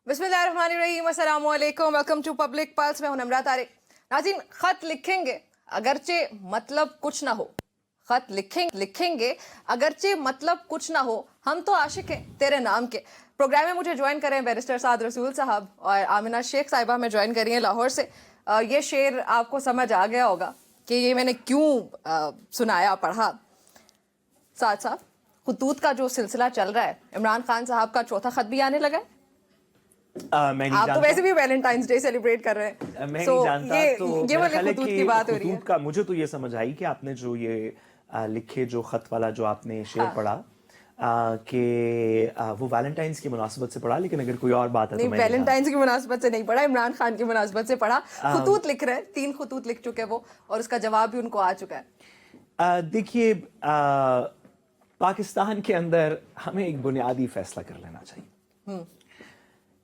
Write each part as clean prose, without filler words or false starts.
बिस्मिल्लाहिर्रहमानिर्रहीम, अस्सलामु अलैकुम, वेलकम टू पब्लिक पल्स। मैं हूं नम्रा तारिक। नाज़रीन, खत लिखेंगे अगरचे मतलब कुछ ना हो, खत लिखेंगे अगरचे मतलब कुछ ना हो, हम तो आशिक हैं तेरे नाम के। प्रोग्राम में मुझे ज्वाइन करें बैरिस्टर साद रसूल साहब और आमिना शेख साहिबा में ज्वाइन करिए लाहौर से। ये शेर आपको समझ आ गया होगा कि ये मैंने क्यों सुनाया पढ़ा। साथ साथ खतूत का जो सिलसिला चल रहा है, इमरान खान साहब का चौथा खत भी आने लगा है। आप तो वैसे भी वैलेंटाइंस डे सेलिब्रेट कर रहे हैं, मैं नहीं जानता। ये वाले खतूत की बात हो रही है। का मुझे तो ये समझ आई कि आपने जो ये लिखे जो खत वाला जो आपने शेर पढ़ा कि वो वैलेंटाइंस की मुनासबत से पढ़ा, लेकिन अगर कोई और बात है तो मैं वैलेंटाइंस की मुनासबत से नहीं पढ़ा, इमरान खान की मुनासबत से पढ़ा। खतूत लिख रहे हैं, 3 खतूत लिख चुके वो, और उसका जवाब भी उनको आ चुका है। देखिए, पाकिस्तान के अंदर हमें एक बुनियादी फैसला कर लेना चाहिए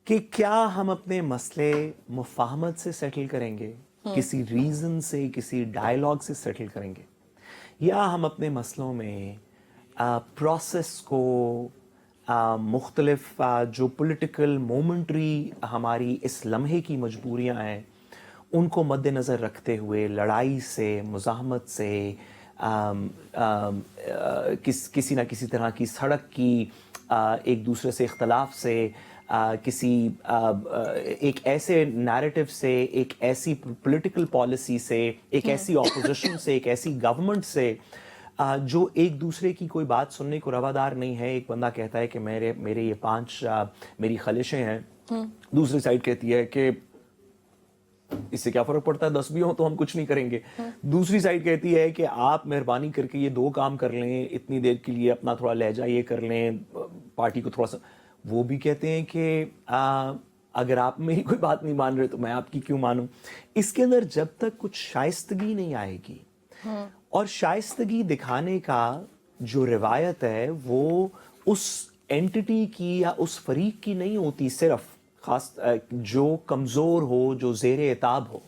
कि क्या हम अपने मसले मुफाहमत से सेटल करेंगे, किसी रीज़न से, किसी डायलॉग से सेटल करेंगे, या हम अपने मसलों में प्रोसेस को मुख्तलिफ जो पॉलिटिकल मोमेंट्री हमारी इस लम्हे की मजबूरियां हैं उनको मद्देनज़र रखते हुए लड़ाई से, मुज़ाहमत से, किसी ना किसी तरह की सड़क की एक दूसरे से इख्तलाफ से, किसी एक ऐसे नैरेटिव से, एक ऐसी पॉलिटिकल पॉलिसी से, एक ऐसी ऑपोजिशन से, एक ऐसी गवर्नमेंट से जो एक दूसरे की कोई बात सुनने को रवादार नहीं है। एक बंदा कहता है कि मेरे ये 5 मेरी खलिशें हैं, दूसरी साइड कहती है कि इससे क्या फर्क पड़ता है, 10 भी हो तो हम कुछ नहीं करेंगे। दूसरी साइड कहती है कि आप मेहरबानी करके ये 2 काम कर लें, इतनी देर के लिए अपना थोड़ा लहजा ये कर लें, पार्टी को थोड़ा सा। वो भी कहते हैं कि अगर आप मेरी कोई बात नहीं मान रहे तो मैं आपकी क्यों मानूं। इसके अंदर जब तक कुछ शाइस्तगी नहीं आएगी, और शाइस्तगी दिखाने का जो रिवायत है वो उस एंटिटी की या उस फरीक की नहीं होती, सिर्फ खास जो कमज़ोर हो, जो ज़ेरे इताब हो।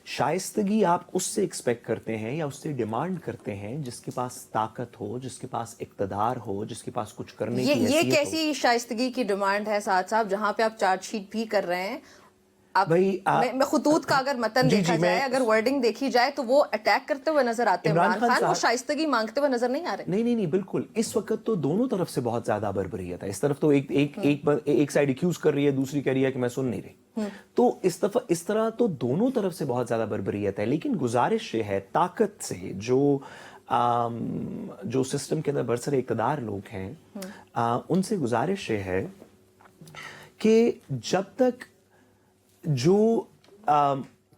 शाइस्तगी आप उससे एक्सपेक्ट करते हैं या उससे डिमांड करते हैं जिसके पास ताकत हो, जिसके पास इक़्तिदार हो, जिसके पास कुछ करने की हैसियत हो। ये कैसी शाइस्तगी की डिमांड है साहब साहब, जहां पे आप चार्जशीट भी कर रहे हैं? मैं खतूत का अगर मतन देखा जाए, अगर वर्डिंग देखी जाए, तो वो अटैक करते हुए नजर आते हैं इमरान खान, वो शाइस्तगी मांगते हुए नजर नहीं आ रहे। नहीं, बिल्कुल। इस वक्त तो दोनों तरफ से बहुत ज्यादा बर्बरियत है। इस तरफ तो एक साइड एक्यूज कर रही है, दूसरी कह रही है कि मैं सुन नहीं रही। तो इस तरह तो दोनों तरफ से बहुत ज्यादा बर्बरियत है। लेकिन गुजारिश ये है ताकत से, जो सिस्टम के अंदर बरसर इक़्तिदार लोग हैं, उनसे गुजारिश ये है कि जब तक जो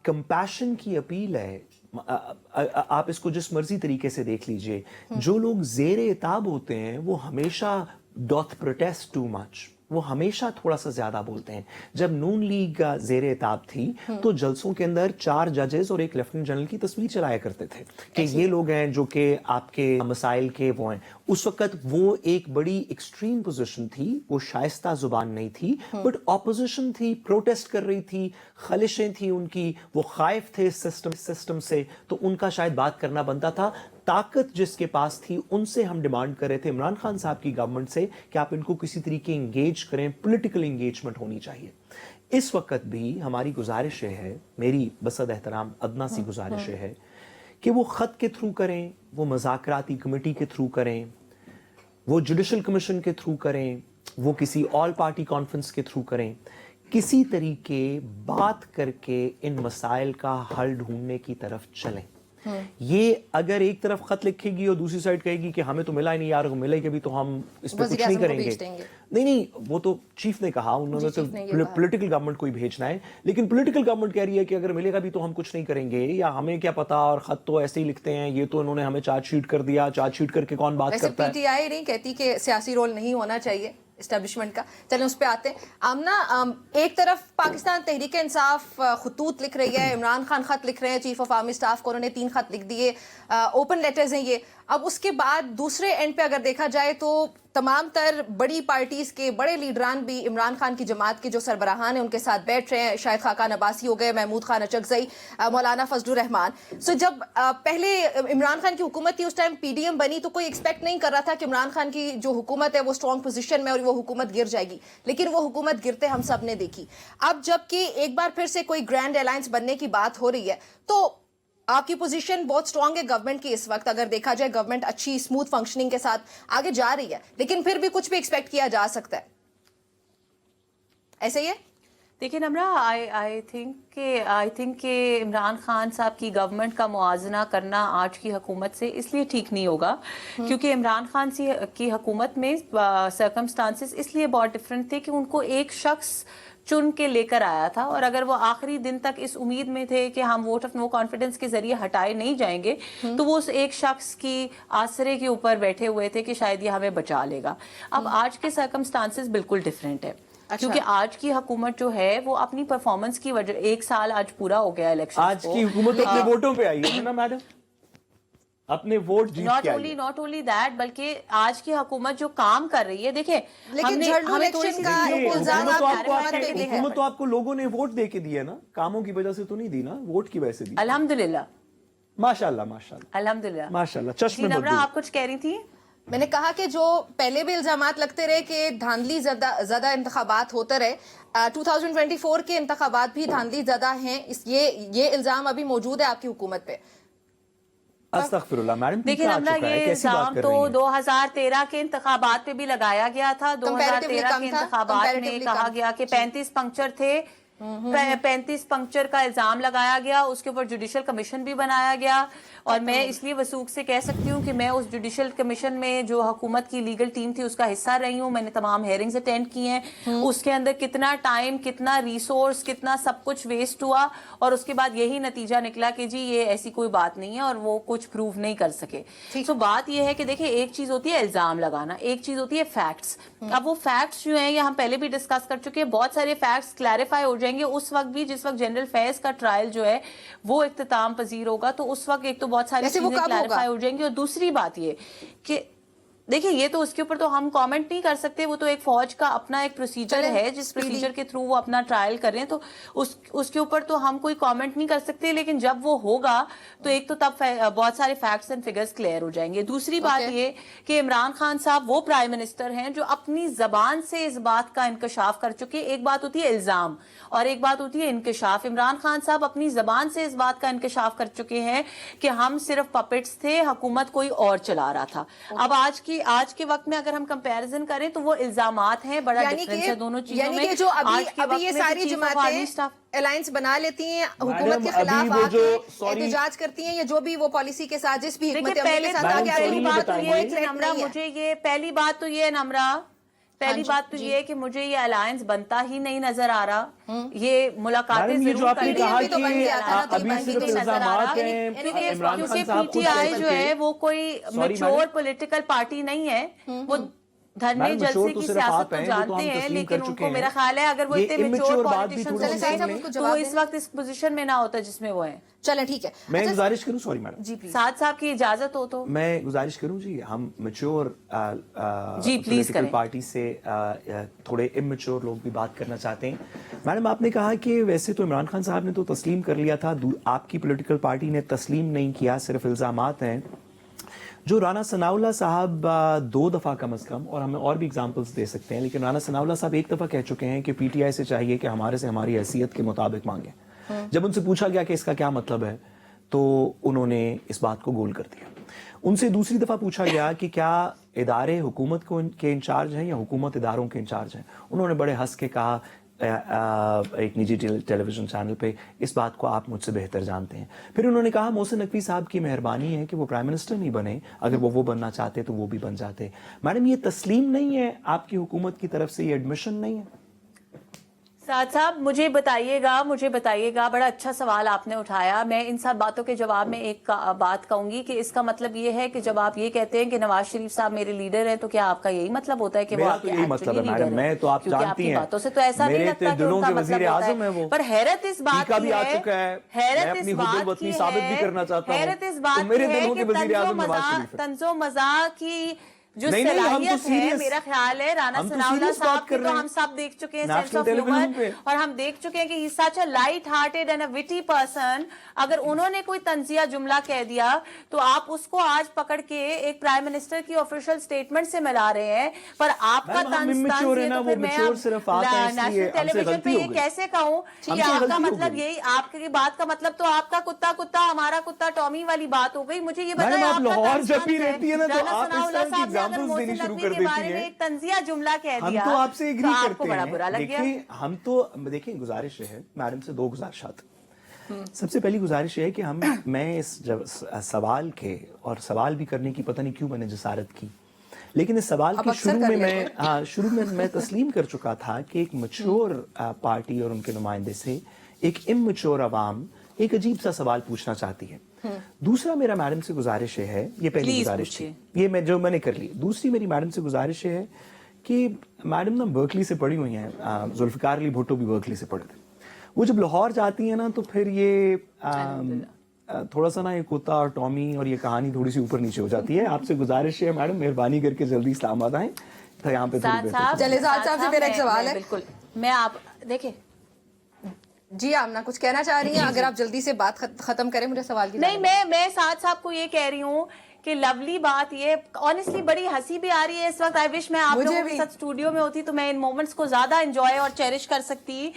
कंपैशन की अपील है, आप इसको जिस मर्जी तरीके से देख लीजिए, जो लोग ज़ेरे इताब होते हैं वो हमेशा डॉथ प्रोटेस्ट टू मच, वो हमेशा थोड़ा सा ज्यादा बोलते हैं। जब नून लीग ज़ेरे इताब थी तो जलसों के अंदर 4 जजेस और एक लेफ्टिनेंट जनरल की तस्वीर चलाया करते थे कि ये लोग हैं जो कि आपके मसाइल के वो हैं। उस वक्त वो एक बड़ी एक्सट्रीम पोजीशन थी, वो शाइस्ता जुबान नहीं थी, बट ऑपोजिशन थी, प्रोटेस्ट कर रही थी, खलिशें थी उनकी, वो खाइफ थे सिस्टम से, तो उनका शायद बात करना बनता था। ताकत जिसके पास थी उनसे हम डिमांड कर रहे थे, इमरान खान साहब की गवर्नमेंट से, कि आप इनको किसी तरीके एंगेज करें, पॉलिटिकल एंगेजमेंट होनी चाहिए। इस वक्त भी हमारी गुजारिश है, मेरी बसद एहतराम अदना सी गुजारिश है कि वो खत के थ्रू करें, वो मुज़ाकराती कमेटी के थ्रू करें, वो जुडिशल कमीशन के थ्रू करें, वो किसी ऑल पार्टी कॉन्फ्रेंस के थ्रू करें, किसी तरीके बात करके इन मसाइल का हल ढूंढने की तरफ चलें। ये अगर एक तरफ खत लिखेगी और दूसरी साइड कहेगी कि हमें तो मिला ही नहीं यार, मिला ही कभी तो हम इस पर कुछ नहीं करेंगे। नहीं, वो तो चीफ ने कहा, उन्होंने तो पॉलिटिकल गवर्नमेंट को ही भेजना है। लेकिन पॉलिटिकल गवर्नमेंट कह रही है कि अगर मिलेगा भी तो हम कुछ नहीं करेंगे, या हमें क्या पता, और खत तो ऐसे ही लिखते हैं, ये तो इन्होंने हमें चार्जशीट कर दिया, चार्जशीट करके कौन बात करता है। पीटीआई नहीं कहती कि सियासी रोल नहीं होना चाहिए एस्टेब्लिशमेंट का। चलें उस पे आते हैं। आमना, एक तरफ पाकिस्तान तहरीक इंसाफ खतूत लिख रही है, इमरान खान खत लिख रहे हैं चीफ ऑफ आर्मी स्टाफ को, उन्होंने 3 खत लिख दिए, ओपन लेटर्स हैं ये। अब उसके बाद दूसरे एंड पे अगर देखा जाए तो तमाम तर बड़ी पार्टीज के बड़े लीडरान भी इमरान खान की जमात के जो सरबराहान हैं उनके साथ बैठ रहे हैं. शाहिद खाकान अब्बासी हो गए, महमूद खान अचकजई, मौलाना फजलुर रहमान. सो जब पहले इमरान खान की हुकूमत थी उस टाइम पीडीएम बनी तो कोई एक्सपेक्ट नहीं कर रहा था कि इमरान खान की जो हुकूमत है वो स्ट्रॉन्ग पोजीशन में और वो हुकूमत गिर जाएगी, लेकिन वो हुकूमत गिरते हम सब ने देखी. अब जबकि एक बार फिर से कोई ग्रैंड अलायंस बनने की बात हो रही है तो आपकी पोजीशन बहुत स्ट्रांग है गवर्नमेंट की इस वक्त. अगर देखा जाए गवर्नमेंट अच्छी स्मूथ फंक्शनिंग के साथ आगे जा रही है, लेकिन फिर भी कुछ भी एक्सपेक्ट किया जा सकता है. ऐसे ही है. देखिए नम्रा, आई थिंक कि इमरान खान साहब की गवर्नमेंट का मुआजना करना आज की हुकूमत से इसलिए ठीक नहीं होगा क्योंकि इमरान खान की हुकूमत में सर्कमस्टांसेस इसलिए बहुत डिफरेंट थे कि उनको एक शख्स चुन के लेकर आया था, और अगर वो आखिरी दिन तक इस उम्मीद में थे कि हम वोट ऑफ नो कॉन्फिडेंस के जरिए हटाए नहीं जाएंगे तो वो उस एक शख्स की आसरे के ऊपर बैठे हुए थे कि शायद ये हमें बचा लेगा. अब आज के सर्कमस्टांसेस बिल्कुल डिफरेंट है. अच्छा. क्योंकि आज की हुकूमत जो है वो अपनी परफॉर्मेंस की वजह, एक साल आज पूरा हो गया इलेक्शन, आज की हुकूमत अपने वोटों पे आई है ना मैडम, अपने वोट जीत के आई है. नॉट ओनली दैट, बल्कि आज की हुकूमत जो काम कर रही है, देखिए लेकिन झंडू इलेक्शन का इल्जाम हुकूमत तो आपको लोगों ने वोट दे के दी है ना, कामों की वजह से तो नहीं दी ना, वोट की वजह से दी. अल्हम्दुलिल्लाह माशाल्लाह माशाल्लाह अल्हम्दुलिल्लाह माशाल्लाह. चश्मे नम्रा, बददू. आप कुछ कह रही थी. मैंने कहा कि जो पहले भी इल्जामात लगते रहे कि धांधली ज़्यादा इंतखाबात होते रहे, 2024 के इंतखाबात भी धांधली ज़्यादा हैं, ये इल्जाम अभी मौजूद है आपकी हुकूमत पे. अस्तगफिरुल्लाह मैडम, देखिए नम्रा, ये इल्जाम तो 2013 के इंतखाबात पे भी लगाया गया था. 2013 के इंतखाबात में कहा गया कि 35 पंक्चर थे, 35 पंक्चर का इल्जाम लगाया गया, उसके ऊपर जुडिशल कमीशन भी बनाया गया. और मैं इसलिए वसूख से कह सकती हूँ कि मैं उस जुडिशल कमीशन में जो हुकूमत की लीगल टीम थी उसका हिस्सा रही हूँ. मैंने तमाम हेयरिंग्स अटेंड की हैं. उसके अंदर कितना टाइम, कितना रिसोर्स, कितना सब कुछ वेस्ट हुआ, और उसके बाद यही नतीजा निकला कि जी ये ऐसी कोई बात नहीं है, और वो कुछ प्रूव नहीं कर सके. तो बात ये है कि देखिए, एक चीज होती है इल्जाम लगाना, एक चीज होती है फैक्ट्स. अब वो फैक्ट्स जो है, ये हम पहले भी डिस्कस कर चुके हैं, बहुत सारे फैक्ट्स क्लैरिफाई हो जाएंगे उस वक्त भी जिस वक्त जनरल फैज का ट्रायल जो है वो इख्तिताम पजीर होगा. तो उस वक्त एक तो बहुत सारी चीजें क्लैरिफाई हो जाएंगी, और दूसरी बात ये कि देखिए, ये तो उसके ऊपर तो हम कमेंट नहीं कर सकते, वो तो एक फौज का अपना एक प्रोसीजर है जिस प्रोसीजर के थ्रू वो अपना ट्रायल कर रहे हैं, तो उसके ऊपर तो हम कोई कमेंट नहीं कर सकते. लेकिन जब वो होगा तो एक तो तब बहुत सारे फैक्ट्स एंड फिगर्स क्लियर हो जाएंगे. दूसरी बात ये कि इमरान खान साहब वो प्राइम मिनिस्टर हैं जो अपनी जबान से इस बात का इंकशाफ कर चुके हैं. एक बात होती है इल्जाम और एक बात होती है इंकशाफ. इमरान खान साहब अपनी जबान से इस बात का इंकशाफ कर चुके हैं कि हम सिर्फ पपेट्स थे, हुकूमत कोई और चला रहा था. अब आज के वक्त में अगर हम कंपैरिजन करें तो वो इल्जामात हैं, बड़ा डिफरेंस है दोनों चीजों में. जो अभी ये सारी जमातें अलायंस बना लेती हैं, हुकूमत के खिलाफ आके एहतजाज करती हैं, या जो भी वो पॉलिसी के साथ जिस भी हिकमत अमली के साथ आगे आ रही है. मुझे ये पहली बात तो ये नम्रा, पहली बात तो ये कि मुझे ये अलायंस बनता ही नहीं नजर आ रहा. ये मुलाकातें जो आपने कहा कि अभी सिर्फ इल्जामात हैं, क्योंकि पीटीआई जो है वो कोई मैच्योर पॉलिटिकल पार्टी नहीं है. वो धरने जलसे की सियासत तो जानते हैं, लेकिन उनको मेरा ख्याल है अगर वो इतने मैच्योर पॉलिटिशियंस तो इस वक्त इस पोजीशन में ना होता जिसमें वो है. चलें ठीक है. मैं गुजारिश करूं, सॉरी मैडम जी प्लीज, साथ साहब की इजाजत हो तो मैं गुजारिश करूं जी, हम मैच्योर जी प्लीज करें. पार्टी से थोड़े इमेच्योर लोग भी बात करना चाहते हैं. मैडम, आपने कहा कि वैसे तो इमरान खान साहब ने तो तस्लीम कर लिया था, आपकी पॉलिटिकल पार्टी ने तस्लीम नहीं किया, सिर्फ इल्जामात हैं. जो राना सनाउल्लाह साहब 2 दफ़ा कम अज़ कम, और हमें और भी एग्जांपल्स दे सकते हैं, लेकिन राना सनाउल्लाह साहब 1 दफ़ा कह चुके हैं कि पीटीआई से चाहिए कि हमारे से हमारी हैसियत के मुताबिक मांगे. जब उनसे पूछा गया कि इसका क्या मतलब है तो उन्होंने इस बात को गोल कर दिया. उनसे दूसरी दफ़ा पूछा गया कि क्या इदारे हुकूमत के इंचार्ज हैं या हुकूमत इदारों के इंचार्ज हैं. उन्होंने बड़े हंस के कहा एक निजी टेलीविजन चैनल पे, इस बात को आप मुझसे बेहतर जानते हैं. फिर उन्होंने कहा मोहसिन नकवी साहब की मेहरबानी है कि वो प्राइम मिनिस्टर नहीं बने, अगर वो बनना चाहते तो वो भी बन जाते. मैडम, ये तस्लीम नहीं है आपकी हुकूमत की तरफ से, ये एडमिशन नहीं है. साथ साहब मुझे बताइएगा, बड़ा अच्छा सवाल आपने उठाया. मैं इन सब बातों के जवाब में एक बात कहूंगी कि इसका मतलब ये है कि जब आप ये कहते हैं कि नवाज शरीफ साहब मेरे लीडर हैं, तो क्या आपका यही मतलब होता है कि वो आपके मतलब है मैडम? मैं तो आप जानती हैं, बातों से तो ऐसा नहीं लगता कि उनका मतलब होता है. पर हैरत इस बात की है, हैरत इस बात की है कि तंजो मज़ाक की جو صلاحیت ہے میرا خیال ہے رانا ثناء اللہ صاحب کی تو ہم سب دیکھ چکے ہیں سینس آف ہیومر, اور ہم دیکھ چکے ہیں کہ he such a light hearted and a witty person. اگر انہوں نے کوئی طنزیہ جملہ کہہ دیا تو آپ اس کو آج پکڑ کے ایک پرائم منسٹر کی آفیشیل سٹیٹمنٹ سے ملا رہے ہیں, پر آپ کا طنز یہ تو پھر میں نیشنل ٹیلی ویژن پہ یہ کیسے کہوں کہ آپ کا مطلب یہی, آپ کی بات کا مطلب تو آپ کا کتا کتا ہمارا کتا ٹامی والی بات ہو گئی. مجھے یہ بتائیں آپ کا طنز ہے رانا ثناء اللہ صاحب نے اگر محسن نقوی کے بارے میں ایک طنزیہ جملہ کہہ دیا ہم تو آپ سے تو آپ کو بڑا برا لگ گیا. ہم تو دیکھیں, گزارش ہے میڈم سے 2 گزارشات. سب سے پہلی گزارش ہے کہ میں اس سوال کے, اور سوال بھی کرنے کی پتہ نہیں کیوں میں نے جسارت کی, لیکن اس سوال کے شروع میں میں تسلیم کر چکا تھا کہ ایک میچور پارٹی اور ان کے نمائندے سے ایک اممیچور عوام ایک عجیب سا سوال پوچھنا چاہتی ہے. دوسرا میرا میڈم سے گزارش ہے, یہ پہلی گزارش تھی, یہ میں نے کر لی. دوسری میری میڈم سے گزارش ہے کہ میڈم نا برکلی سے پڑھی ہوئی ہیں, ذوالفقار علی بھٹو بھی برکلی سے پڑھے تھے. وہ جب لاہور جاتی ہیں نا تو پھر یہ تھوڑا سا نا یہ کتا اور ٹامی اور یہ کہانی تھوڑی سی اوپر نیچے ہو جاتی ہے. آپ سے گزارش ہے میڈم, مہربانی کر کے جلدی اسلام آباد آئیں. یہاں پہ چلے صاحب سے میرا ایک سوال ہے. بالکل, میں آپ دیکھیں جی آمنہ کچھ کہنا چاہ رہی ہیں, اگر آپ جلدی سے بات ختم کریں مجھے سوال کی. نہیں, میں سعد صاحب کو یہ کہہ رہی ہوں کہ لولی بات یہ آنیسٹلی بڑی ہنسی بھی آ رہی ہے اس وقت. آئی وش میں آپ لوگوں کے ساتھ اسٹوڈیو میں ہوتی تو میں ان مومنٹس کو زیادہ انجوائے اور چیریش کر سکتی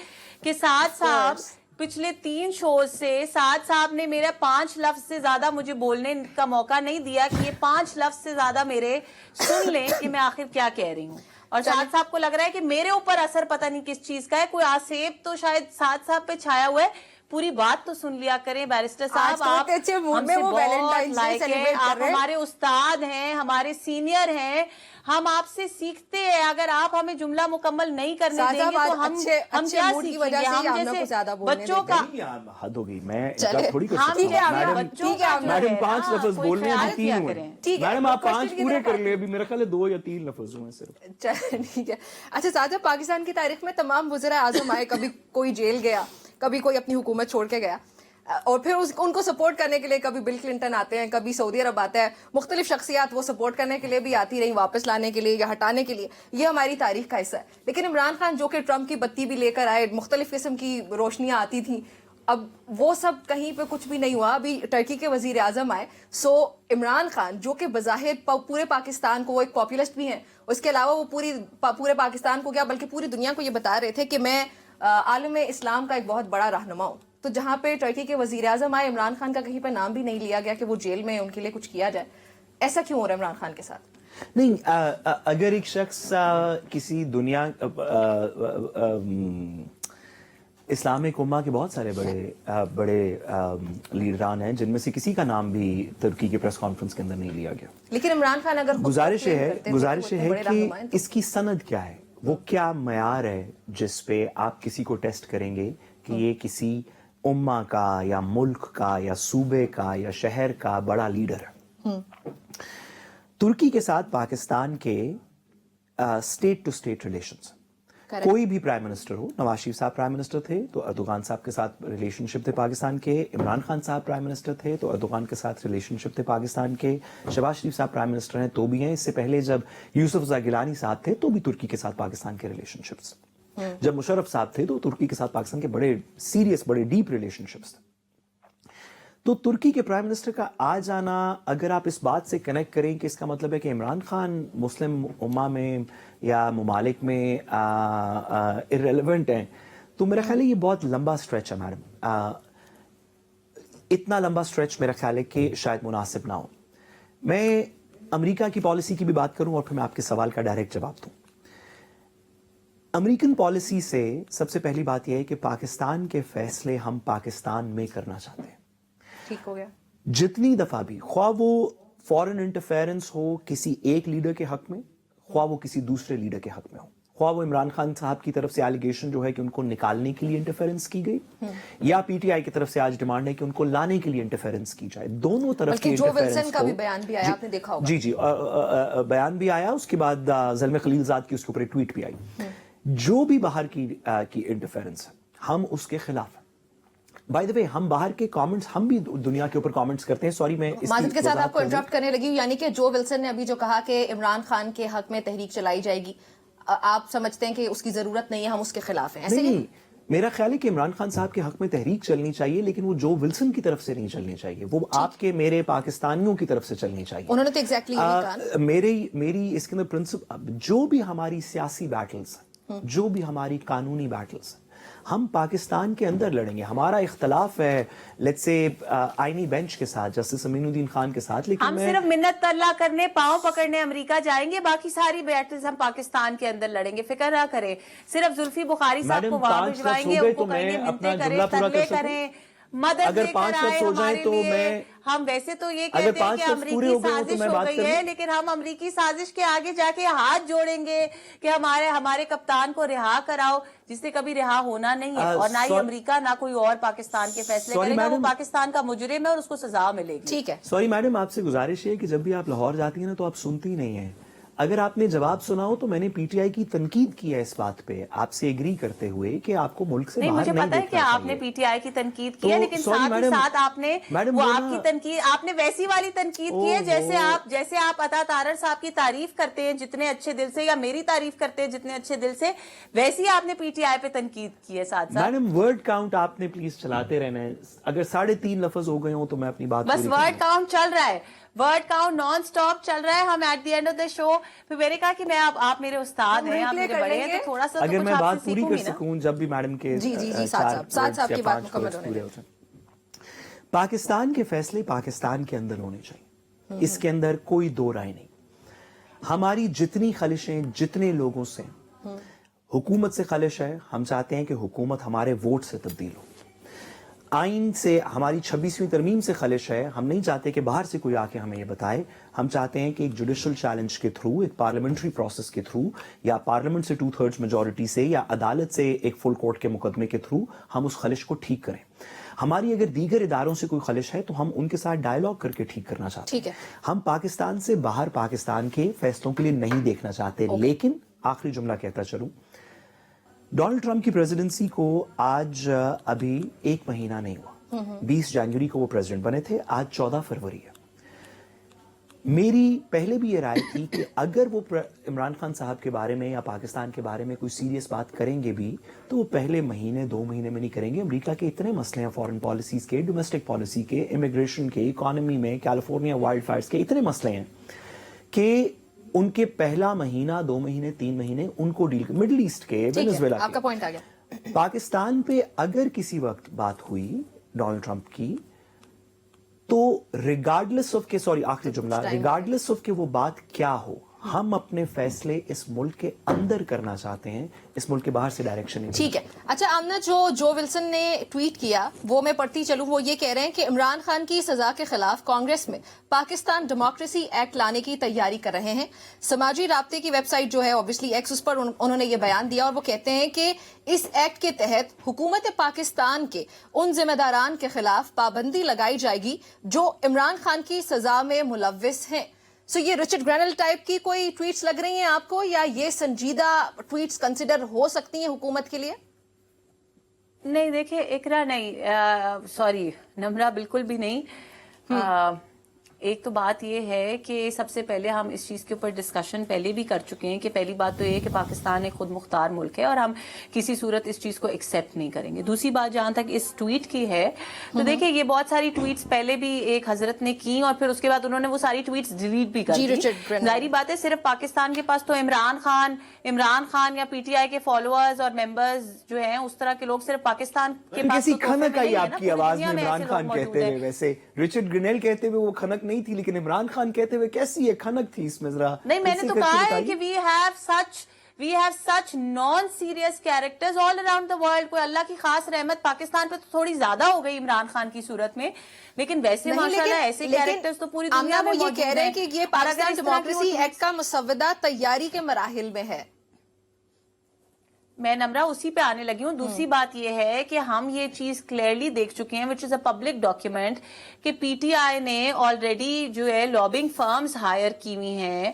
کہ سعد صاحب پچھلے 3 شوز سے سعد صاحب نے میرا 5 لفظ سے زیادہ مجھے بولنے کا موقع نہیں دیا کہ یہ 5 لفظ سے زیادہ میرے سن لیں کہ میں آخر کیا کہہ رہی ہوں. اور سعد صاحب کو لگ رہا ہے کہ میرے اوپر اثر پتہ نہیں کس چیز کا ہے, کوئی آسیب تو شاید سعد صاحب پہ چھایا ہوا ہے. پوری بات تو سن لیا کریں بیرسٹر صاحب, آپ ہم سے بہت لائق ہیں, آپ ہمارے استاد ہیں, ہمارے سینئر ہیں, ہم آپ سے سیکھتے ہیں. اگر آپ ہمیں جملہ مکمل نہیں کرنے دیں گے تو ہم کیا سیکھیں گے؟ ہم جیسے بچوں کا حد ہو گئی. میں تھوڑی کر سکتا ہوں میڈم 5 لفظ بولنے ہیں, 3 ہوئے. میڈم آپ 5 پورے کر لیں, ابھی میرا خیال ہے 2 یا 3 لفظ ہوئے صرف. ٹھیک ہے. اچھا سعد صاحب, پاکستان کی تاریخ میں تمام وزراء اعظم آئے, کبھی کوئی جیل گیا, کبھی کوئی اپنی حکومت چھوڑ کے گیا, اور پھر ان کو سپورٹ کرنے کے لیے کبھی بل کلنٹن آتے ہیں, کبھی سعودی عرب آتا ہے, مختلف شخصیات وہ سپورٹ کرنے کے لیے بھی آتی رہی, واپس لانے کے لیے یا ہٹانے کے لیے. یہ ہماری تاریخ کا حصہ ہے. لیکن عمران خان جو کہ ٹرمپ کی بتی بھی لے کر آئے, مختلف قسم کی روشنیاں آتی تھیں, اب وہ سب کہیں پہ کچھ بھی نہیں ہوا. ابھی ٹرکی کے وزیر اعظم آئے, سو عمران خان جو کہ بظاہر پورے پاکستان کو, وہ ایک پاپولسٹ بھی ہیں, اس کے علاوہ وہ پورے پاکستان کو کیا بلکہ پوری دنیا کو یہ بتا رہے تھے کہ میں عالم اسلام کا ایک بہت بڑا رہنما ہوں. تو جہاں پہ ٹرکی کے وزیر اعظم آئے, عمران خان کا کہیں پہ نام بھی نہیں لیا گیا کہ وہ جیل میں ان کے لیے کچھ کیا جائے. ایسا کیوں ہو رہا ہے عمران خان کے ساتھ؟ نہیں, اگر ایک شخص کسی دنیا اسلامک امہ کے بہت سارے بڑے لیڈران ہیں جن میں سے کسی کا نام بھی ترکی کے پریس کانفرنس کے اندر نہیں لیا گیا, لیکن عمران خان اگر گزارش ہے کہ اس کی سند کیا ہے, وہ کیا معیار ہے جس پہ آپ کسی کو ٹیسٹ کریں گے کہ یہ کسی امہ کا یا ملک کا یا صوبے کا یا شہر کا بڑا لیڈر ہے. ترکی کے ساتھ پاکستان کے اسٹیٹ ٹو اسٹیٹ ریلیشنز, کوئی بھی پرائم منسٹر ہو, نواز شریف صاحب پرائم منسٹر تھے تو اردوغان صاحب کے ساتھ ریلیشن شپ تھے پاکستان کے, عمران خان صاحب پرائم منسٹر تھے تو اردوغان کے ساتھ ریلیشن شپ تھے پاکستان کے, شہباز شریف صاحب پرائم منسٹر ہیں تو بھی ہیں, اس سے پہلے جب یوسف رضا گیلانی صاحب تھے تو بھی ترکی کے ساتھ پاکستان کے ریلیشن شپس, جب مشرف صاحب تھے تو ترکی کے ساتھ پاکستان کے بڑے سیریس بڑے ڈیپ ریلیشن شپس تھے. تو ترکی کے پرائم منسٹر کا آ جانا, اگر آپ اس بات سے کنیکٹ کریں کہ اس کا مطلب ہے کہ عمران خان مسلم امہ میں یا ممالک میں ارریلیونٹ ہیں, تو میرا خیال ہے یہ بہت لمبا سٹریچ ہے میڈم. اتنا لمبا سٹریچ میرا خیال ہے کہ شاید مناسب نہ ہو. میں امریکہ کی پالیسی کی بھی بات کروں اور پھر میں آپ کے سوال کا ڈائریکٹ جواب دوں. امریکن پالیسی سے سب سے پہلی بات یہ ہے کہ پاکستان کے فیصلے ہم پاکستان میں کرنا چاہتے ہیں. ٹھیک ہو گیا. جتنی دفعہ بھی, خواہ وہ فورن انٹرفیرنس ہو کسی ایک لیڈر کے حق میں, خواہ وہ کسی دوسرے لیڈر کے حق میں ہو, خواہ وہ عمران خان صاحب کی طرف سے ایلیگیشن جو ہے کہ ان کو نکالنے کے لیے انٹرفیرنس کی گئی, یا پی ٹی آئی کی طرف سے آج ڈیمانڈ ہے کہ ان کو لانے کے لیے انٹرفیرنس کی جائے. دونوں طرف کی انٹرفیرنس کا بھی بیان بھی آیا, آپ نے دیکھا ہوگا. جی بیان بھی آیا, اس کے بعد زلمے خلیل زاد کی اس کے اوپر ایک ٹویٹ بھی آئی. جو بھی باہر کی انٹرفیرنس ہے ہم اس کے خلاف ہیں. बाय द वे हम बाहर के कमेंट्स हम भी दुनिया के ऊपर कमेंट्स करते हैं. सॉरी मैं माजिद के साथ आपको इंटरप्ट करने लगी हूं. यानी कि जो विल्सन ने अभी जो कहा कि इमरान खान के हक में तहरीक चलाई जाएगी, आप समझते हैं कि उसकी जरूरत नहीं है, हम उसके खिलाफ हैं, ऐसे नहीं. मेरा ख्याल है कि इमरान खान साहब के हक में तहरीक चलनी चाहिए, लेकिन वो जो विल्सन की तरफ से नहीं चलनी चाहिए, वो आपके मेरे पाकिस्तानियों की तरफ से चलनी चाहिए. उन्होंने तो एग्जैक्टली यही कहा. मेरी इसके अंदर प्रिंसिपल, जो भी हमारी सियासी बैटल्स हैं, जो भी हमारी कानूनी बैटल्स हैं, हम पाकिस्तान के अंदर लड़ेंगे. हमारा इख्तलाफ है लेट्स से आईनी बेंच के साथ, जस्टिस अमीनुद्दीन खान के साथ, लेकिन हम सिर्फ मिन्नत तल्ला करने, पांव पकड़ने अमेरिका जाएंगे, बाकी सारी बैटल्स हम पाकिस्तान के अंदर लड़ेंगे. फिक्र ना करें. सिर्फ जुल्फी बुखारी साहब को वहां भिजवाएंगे, उनको कहेंगे मिन्नतें करें, तरले करें, मदद अगर लेकर 5 आए लफ्ज हो जाए हमारे तो लिए. मैं, हम वैसे तो ये अगर कहते हैं 5 कि लफ्ज पूरे हो अमरीकी गए हो तो साजिश मैं हो बात गई कर है, लूं. लेकिन हम अमरीकी साजिश के आगे जाके हाथ जोड़ेंगे कि हमारे कप्तान को रिहा कराओ, जिससे कभी रिहा होना नहीं है. और ना ही अमेरिका ना कोई और पाकिस्तान के फैसले करेगा. वो पाकिस्तान का मुजरिम है और उसको सजा मिलेगी. ठीक है. सॉरी मैडम, आपसे गुजारिश है कि जब भी आप लाहौर जाती हैं ना तो आप सुनती नहीं है. अगर आपने जवाब सुना हो तो मैंने पीटीआई की तनकीद की है इस बात पे, आपसे एग्री करते हुए कि आपको मुल्क से नहीं, बाहर मुझे नहीं पता है कि देखना आपने चाहिए. पीटीआई की तनकीद की है, लेकिन sorry, साथ ही मैडम, साथ आपने मैडम, वो वो आपकी ना- तनकीद, आपने वैसी वाली तनकीद की है जैसे आप अता तारड़ साहब की तारीफ करते हैं जितने अच्छे दिल से, या मेरी तारीफ करते हैं जितने अच्छे दिल से, वैसी आपने पीटीआई पे तनकीद की है. साथ साथ मैडम वर्ड काउंट आपने प्लीज चलाते रहना है. अगर 3.5 लफ्ज हो गए हो तो मैं अपनी बात बस पूरी वर्ड करूंगा. काउंट चल रहा है, वर्ड काउंट नॉन स्टॉप चल रहा है. हम at the end of the show फिर मैंने कहा कि मैं आप मेरे उस्ताद हैं, आप मेरे बड़े हैं, तो थोड़ा सा अगर तो मैं कुछ बात आपसे पूरी कर सीखूंगी ना. सकूं जब भी मैडम के जी, साथ चार साहब की या बात 5 मुकम्मल words होने पूरे हो जाएं. पाकिस्तान के फैसले पाकिस्तान के अंदर होने चाहिए, इसके अंदर कोई दो राय नहीं. हमारी जितनी खलिशें जितने लोगों से, हुकूमत से खलिश है, हम चाहते हैं कि हुकूमत हमारे वोट से तब्दील हो. आइन से हमारी 26वीं तरमीम से खलिश है, हम नहीं चाहते कि बाहर से कोई आके हमें ये बताए. हम चाहते हैं कि एक जुडिशल चैलेंज के थ्रू, एक पार्लियामेंट्री प्रोसेस के थ्रू, या पार्लियामेंट से 2/3 मेजॉरिटी से, या अदालत से एक फुल कोर्ट के मुकदमे के थ्रू हम उस खलिश को ठीक करें. हमारी अगर दीगर इदारों से कोई खलिश है तो हम उनके साथ डायलॉग करके ठीक करना चाहते हैं. ठीक है. हम पाकिस्तान से बाहर पाकिस्तान के फैसलों के लिए नहीं देखना चाहते. लेकिन आखिरी जुमला कहता चलूं, डोनाल्ड ट्रंप की प्रेसिडेंसी को आज अभी 1 महीना नहीं हुआ. 20 जनवरी को वो प्रेसिडेंट बने थे, आज 14 फरवरी है. मेरी पहले भी ये राय थी कि अगर वो इमरान खान साहब के बारे में या पाकिस्तान के बारे में कोई सीरियस बात करेंगे भी तो वो पहले महीने 2 महीने में नहीं करेंगे. अमेरिका के इतने मसले हैं, फॉरेन पॉलिसीज के, डोमेस्टिक पॉलिसी के, इमिग्रेशन के, इकोनॉमी में, कैलिफोर्निया वाइल्ड फायर्स के, इतने मसले हैं कि उनके पहला महीना 2 महीने 3 महीने उनको डील, मिडिल ईस्ट के, वेनेजुएला के. आपका पॉइंट आ गया. पाकिस्तान पे अगर किसी वक्त बात हुई डोनाल्ड ट्रंप की, तो रिगार्डलेस ऑफ के, सॉरी आखिरी जुमला, रिगार्डलेस ऑफ के वो बात क्या हो, हम अपने फैसले इस मुल्क के अंदर करना चाहते हैं, इस मुल्क के बाहर से डायरेक्शन नहीं. ठीक है. अच्छा आमना, जो विल्सन ने ट्वीट किया वो मैं पढ़ती चलूं. वो ये कह रहे हैं कि इमरान खान की सजा के खिलाफ कांग्रेस में पाकिस्तान डेमोक्रेसी एक्ट लाने की तैयारी कर रहे हैं. समाजी राब्ते की वेबसाइट जो है ऑब्वियसली एक्स, उस पर उन्होंने ये बयान दिया और वो कहते हैं कि इस एक्ट के तहत हुकूमत पाकिस्तान के उन जिम्मेदारान के खिलाफ पाबंदी लगाई जाएगी जो इमरान खान की सजा में मुलव्विस हैं. सो ये रिचर्ड ग्रेनल टाइप की कोई ट्वीट्स लग रही हैं आपको, या ये संजीदा ट्वीट्स कंसिडर हो सकती हैं हुकूमत के लिए? नहीं, देखिए इकरा नहीं, सॉरी नम्रा, बिल्कुल भी नहीं. एक तो बात ये है कि सबसे पहले हम इस चीज के ऊपर डिस्कशन पहले भी कर चुके हैं कि पहली बात तो ये है कि पाकिस्तान एक खुद मुख्तार मुल्क है और हम किसी सूरत इस चीज को एक्सेप्ट नहीं करेंगे. दूसरी बात जहां तक इस ट्वीट की है, तो देखिए ये बहुत सारी ट्वीट्स पहले भी एक हजरत ने की और फिर उसके बाद उन्होंने वो सारी ट्वीट्स डिलीट भी कर दी. जाहिर बात है सिर्फ पाकिस्तान के पास तो इमरान खान या पीटीआई के फॉलोअर्स और मेंबर्स जो हैं उस तरह के लोग सिर्फ पाकिस्तान के पास कैसी खनक आई आपकी आवाज में इमरान खान कहते हुए. वैसे रिचर्ड ग्रेनेल कहते हुए वो खनक नहीं थी, लेकिन इमरान खान कहते हुए कैसी ये खनक थी इसमें, जरा नहीं. मैंने तो कहा है कि we have such non serious characters all around the world. कोई अल्लाह की खास रहमत पाकिस्तान पे तो थोड़ी ज्यादा हो गई इमरान खान की सूरत में, लेकिन वैसे माशाल्लाह ऐसे कैरेक्टर्स तो पूरी दुनिया में ये कह रहे हैं कि ये पाकिस्तान डेमोक्रेसी एक्ट का मुसव्वदा तैयारी के मराहिल में है. میں نمرہ اسی پہ آنے لگی ہوں. دوسری بات یہ ہے کہ ہم یہ چیز کلیئرلی دیکھ چکے ہیں وچ از اے پبلک ڈاکیومنٹ کہ پی ٹی آئی نے آلریڈی جو ہے لابنگ فرمز ہائر کی ہوئی ہیں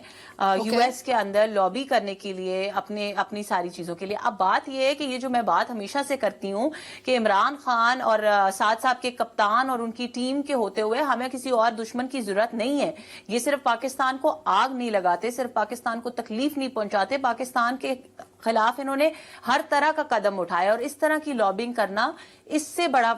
یو ایس کے اندر لابی کرنے کے لیے اپنی ساری چیزوں کے لیے. اب بات یہ ہے کہ یہ جو میں بات ہمیشہ سے کرتی ہوں کہ عمران خان اور سعد صاحب کے کپتان اور ان کی ٹیم کے ہوتے ہوئے ہمیں کسی اور دشمن کی ضرورت نہیں ہے. یہ صرف پاکستان کو آگ نہیں لگاتے, صرف پاکستان کو تکلیف نہیں پہنچاتے, پاکستان کے خلاف انہوں نے ہر طرح کا قدم اٹھایا. اور اس طرح کی لابنگ کرنا اس سے بڑا,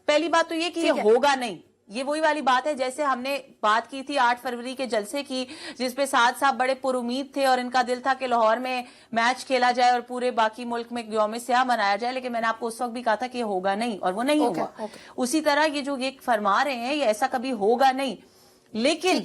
پہلی بات تو یہ کہ یہ ہوگا نہیں. یہ وہی والی بات ہے جیسے ہم نے بات کی تھی 8 فروری کے جلسے کی, جس پہ سعد صاحب بڑے پر امید تھے اور ان کا دل تھا کہ لاہور میں میچ کھیلا جائے اور پورے باقی ملک میں یوم سیاہ منایا جائے, لیکن میں نے آپ کو اس وقت بھی کہا تھا کہ یہ ہوگا نہیں, اور وہ نہیں ہوا. اسی طرح یہ جو یہ فرما رہے ہیں یہ ایسا کبھی ہوگا نہیں, لیکن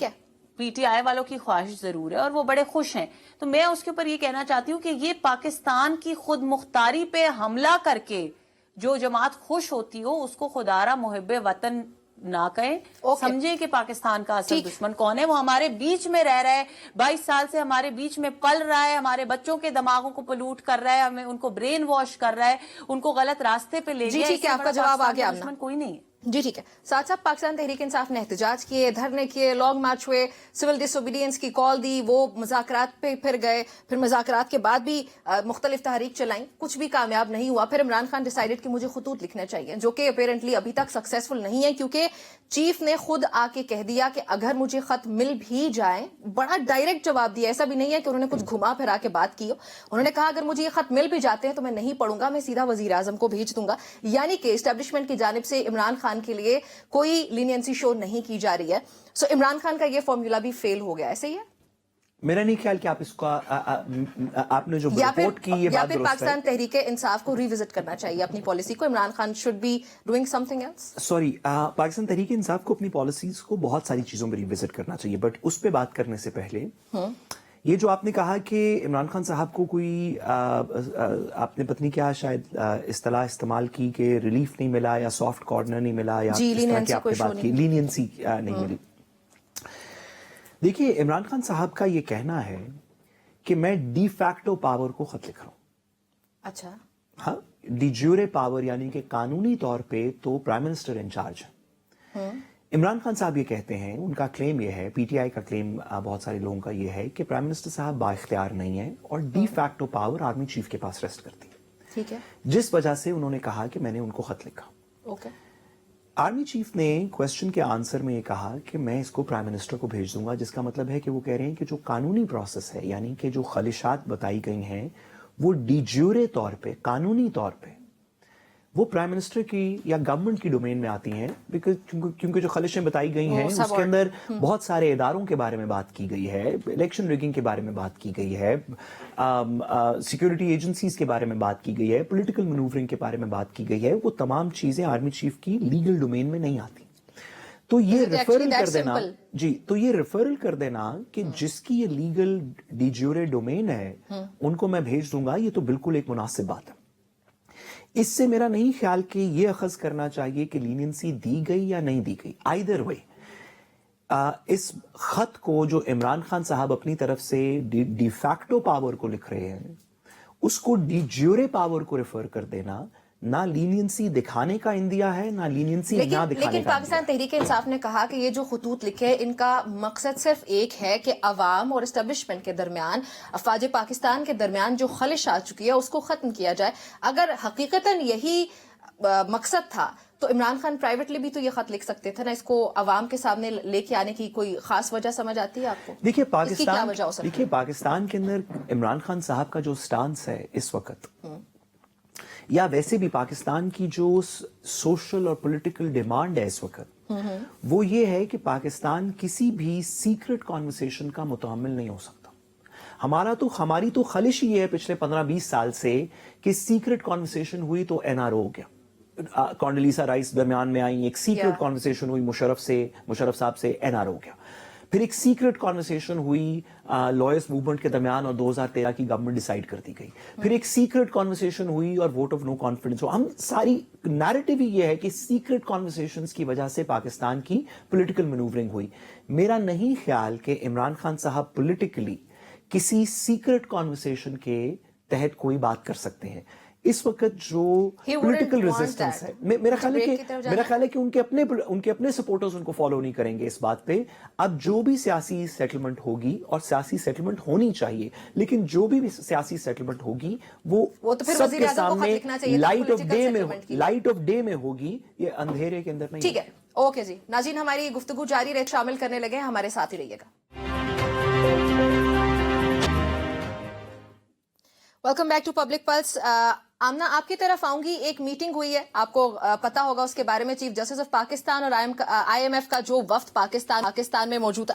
پی ٹی آئی والوں کی خواہش ضرور ہے اور وہ بڑے خوش ہیں. تو میں اس کے اوپر یہ کہنا چاہتی ہوں کہ یہ پاکستان کی خود مختاری پہ حملہ کر کے جو جماعت خوش ہوتی ہو اس کو خدارہ محب وطن نہ کہیں. سمجھیں کہ پاکستان کا اصل دشمن کون ہے. وہ ہمارے بیچ میں رہ رہا ہے, 22 سال سے ہمارے بیچ میں پل رہا ہے, ہمارے بچوں کے دماغوں کو پلوٹ کر رہا ہے, ہمیں ان کو برین واش کر رہا ہے, ان کو غلط راستے پہ لے گیا. ٹھیک ہے, آپ کا جواب آ گیا. دشمن کوئی نہیں ہے. جی ٹھیک ہے. ساتھ صاحب پاکستان تحریک انصاف نے احتجاج کیے, دھرنے کیے, لانگ مارچ ہوئے, سول ڈس اوبیڈینس کی کال دی, وہ مذاکرات پہ پھر گئے, پھر مذاکرات کے بعد بھی مختلف تحریک چلائیں, کچھ بھی کامیاب نہیں ہوا. پھر عمران خان ڈیسائیڈڈ کہ مجھے خطوط لکھنے چاہیے, جو کہ اپیرنٹلی ابھی تک سکسیسفل نہیں ہے, کیونکہ چیف نے خود آ کے کہہ دیا کہ اگر مجھے خط مل بھی جائیں, بڑا ڈائریکٹ جواب دیا, ایسا بھی نہیں ہے کہ انہوں نے کچھ گھما پھرا کے بات کی ہو. انہوں نے کہا اگر مجھے یہ خط مل بھی جاتے ہیں تو میں نہیں پڑھوں گا, میں سیدھا وزیر اعظم کو بھیج دوں گا. یعنی کہ اسٹیبلشمنٹ کی جانب سے عمران خان کے لیے کوئی لینینسی شو نہیں کی جا رہی ہے. سو عمران خان کا یہ فارمولا بھی فیل ہو گیا, ایسے ہی ہے. میرا نہیں خیال کہ آپ اس کو آپ نے جو رپورٹ کی یہ یا بات پھر پاکستان تحریک انصاف کو ریوزٹ کرنا چاہیے اپنی پالیسی کو. Imran Khan should be doing something else. Sorry, Pakistan Tehreek Insaf کو اپنی پالیسیز کو بہت ساری چیزوں میں ریوزٹ کرنا چاہیے, بٹ اس پہ بات کرنے سے پہلے یہ جو آپ نے کہا کہ عمران خان صاحب کو کوئی آپ نے پتہ نہیں کیا شاید اصطلاح استعمال کی کہ ریلیف نہیں ملا یا سافٹ کارنر نہیں ملا یا اس طرح کی آپ نے بات کی, لینینسی نہیں ملی. دیکھیے عمران خان صاحب کا یہ کہنا ہے کہ میں ڈی فیکٹو پاور کو خط لکھ رہا ہوں. اچھا, ہاں, ڈی جیورے پاور یعنی کہ قانونی طور پہ تو پرائم منسٹر انچارج ہے. عمران خان صاحب یہ کہتے ہیں, ان کا کلیم یہ ہے, پی ٹی آئی کا کلیم بہت سارے لوگوں کا یہ ہے کہ پرائم منسٹر صاحب با اختیار نہیں ہے اور de facto power army chief کے پاس ریسٹ کرتی ہے. ٹھیک ہے, جس وجہ سے انہوں نے کہا کہ میں نے ان کو خط لکھا. اوکے. آرمی چیف نے کوسچن کے آنسر میں یہ کہا کہ میں اس کو پرائم منسٹر کو بھیج دوں گا, جس کا مطلب ہے کہ وہ کہہ رہے ہیں کہ جو قانونی پروسیس ہے یعنی کہ جو خواہشات بتائی گئی ہیں وہ ڈی جیورے طور پہ, قانونی طور پہ وہ پرائم منسٹر کی یا گورنمنٹ کی ڈومین میں آتی ہیں, کیونکہ جو خواہشیں بتائی گئی ہیں اس کے اندر بہت سارے اداروں کے بارے میں بات کی گئی ہے, الیکشن ریگنگ کے بارے میں بات کی گئی ہے, سیکورٹی ایجنسیز کے بارے میں بات کی گئی ہے, پولیٹیکل مینوورنگ کے بارے میں بات کی گئی ہے. وہ تمام چیزیں آرمی چیف کی لیگل ڈومین میں نہیں آتی. تو یہ ریفرل کر دینا, جی, تو یہ ریفرل کر دینا کہ جس کی یہ لیگل ڈی جیورے ڈومین ہے ان کو میں بھیج دوں گا, یہ تو بالکل ایک مناسب بات ہے. اس سے میرا نہیں خیال کہ یہ اخذ کرنا چاہیے کہ لینینسی دی گئی یا نہیں دی گئی. آئیدر وے اس خط کو جو عمران خان صاحب اپنی طرف سے ڈی فیکٹو پاور کو لکھ رہے ہیں اس کو ڈی جیورے پاور کو ریفر کر دینا نہ لینینسی دکھانے کا اندیا ہے نہ لینینسی نہ دکھانے کا. لیکن پاکستان تحریک انصاف نے کہا کہ یہ جو خطوط لکھے ان کا مقصد صرف ایک ہے کہ عوام اور اسٹیبلشمنٹ کے درمیان, افواج پاکستان کے درمیان جو خلش آ چکی ہے اس کو ختم کیا جائے. اگر حقیقتاً یہی مقصد تھا تو عمران خان پرائیویٹلی بھی تو یہ خط لکھ سکتے تھے نا. اس کو عوام کے سامنے لے کے آنے کی کوئی خاص وجہ سمجھ آتی ہے آپ کو؟ دیکھیے پاکستان کے اندر عمران خان صاحب کا جو سٹانس ہے اس وقت, یا ویسے بھی پاکستان کی جو سوشل اور پولیٹیکل ڈیمانڈ ہے اس وقت, وہ یہ ہے کہ پاکستان کسی بھی سیکرٹ کانورسیشن کا متحمل نہیں ہو سکتا. ہماری تو خواہش یہ ہے پچھلے 15-20 سال سے کہ سیکرٹ کانورسیشن ہوئی تو این آر او ہو گیا. کونڈلیسا رائس درمیان میں آئی, ایک سیکرٹ کانورسیشن ہوئی مشرف صاحب سے, این آر او ہو گیا. پھر ایک سیکرٹ کانورسیشن ہوئی لائرز موومنٹ کے درمیان اور 2013 کی گورنمنٹ ڈیسائیڈ کر دی گئی. پھر ایک سیکرٹ کانورسیشن ہوئی اور ووٹ آف نو کانفیڈنس. ہم ساری نیریٹو ہی یہ ہے کہ سیکرٹ کانورسیشنز کی وجہ سے پاکستان کی پولیٹیکل مینوورنگ ہوئی. میرا نہیں خیال کہ عمران خان صاحب پولیٹیکلی کسی سیکرٹ کانورسیشن کے تحت کوئی بات کر سکتے ہیں. اس وقت جو He wouldn't political want resistance that. ہے, میرا خیال break ہے کی طرف کہ ان کے اپنے سپورٹرز ان کو فالو نہیں کریں گے اس بات پہ. اب جو بھی سیاسی سیٹلمنٹ ہوگی, اور سیاسی سیٹلمنٹ ہونی چاہیے, لیکن جو بھی سیاسی سیٹلمنٹ ہوگی وہ تو پھر سب وزیر کے اعظم کو خط سامنے لکھنا چاہیے تھا لائٹ آف ڈے میں ہوگی, یہ اندھیرے کے اندر نہیں. ٹھیک ہے, اوکے جی. ناظرین, ہماری گفتگو جاری رہے, شامل کرنے لگے, ہمارے ساتھ ہی رہیے گا. Welcome back to Public Plus. Amna, آپ کی طرف آؤں گی. ایک میٹنگ ہوئی ہے, آپ کو پتا ہوگا اس کے بارے میں, چیف جسٹس آف پاکستان اور آئی ایم ایف کا جو وفد پاکستان میں موجود تھا.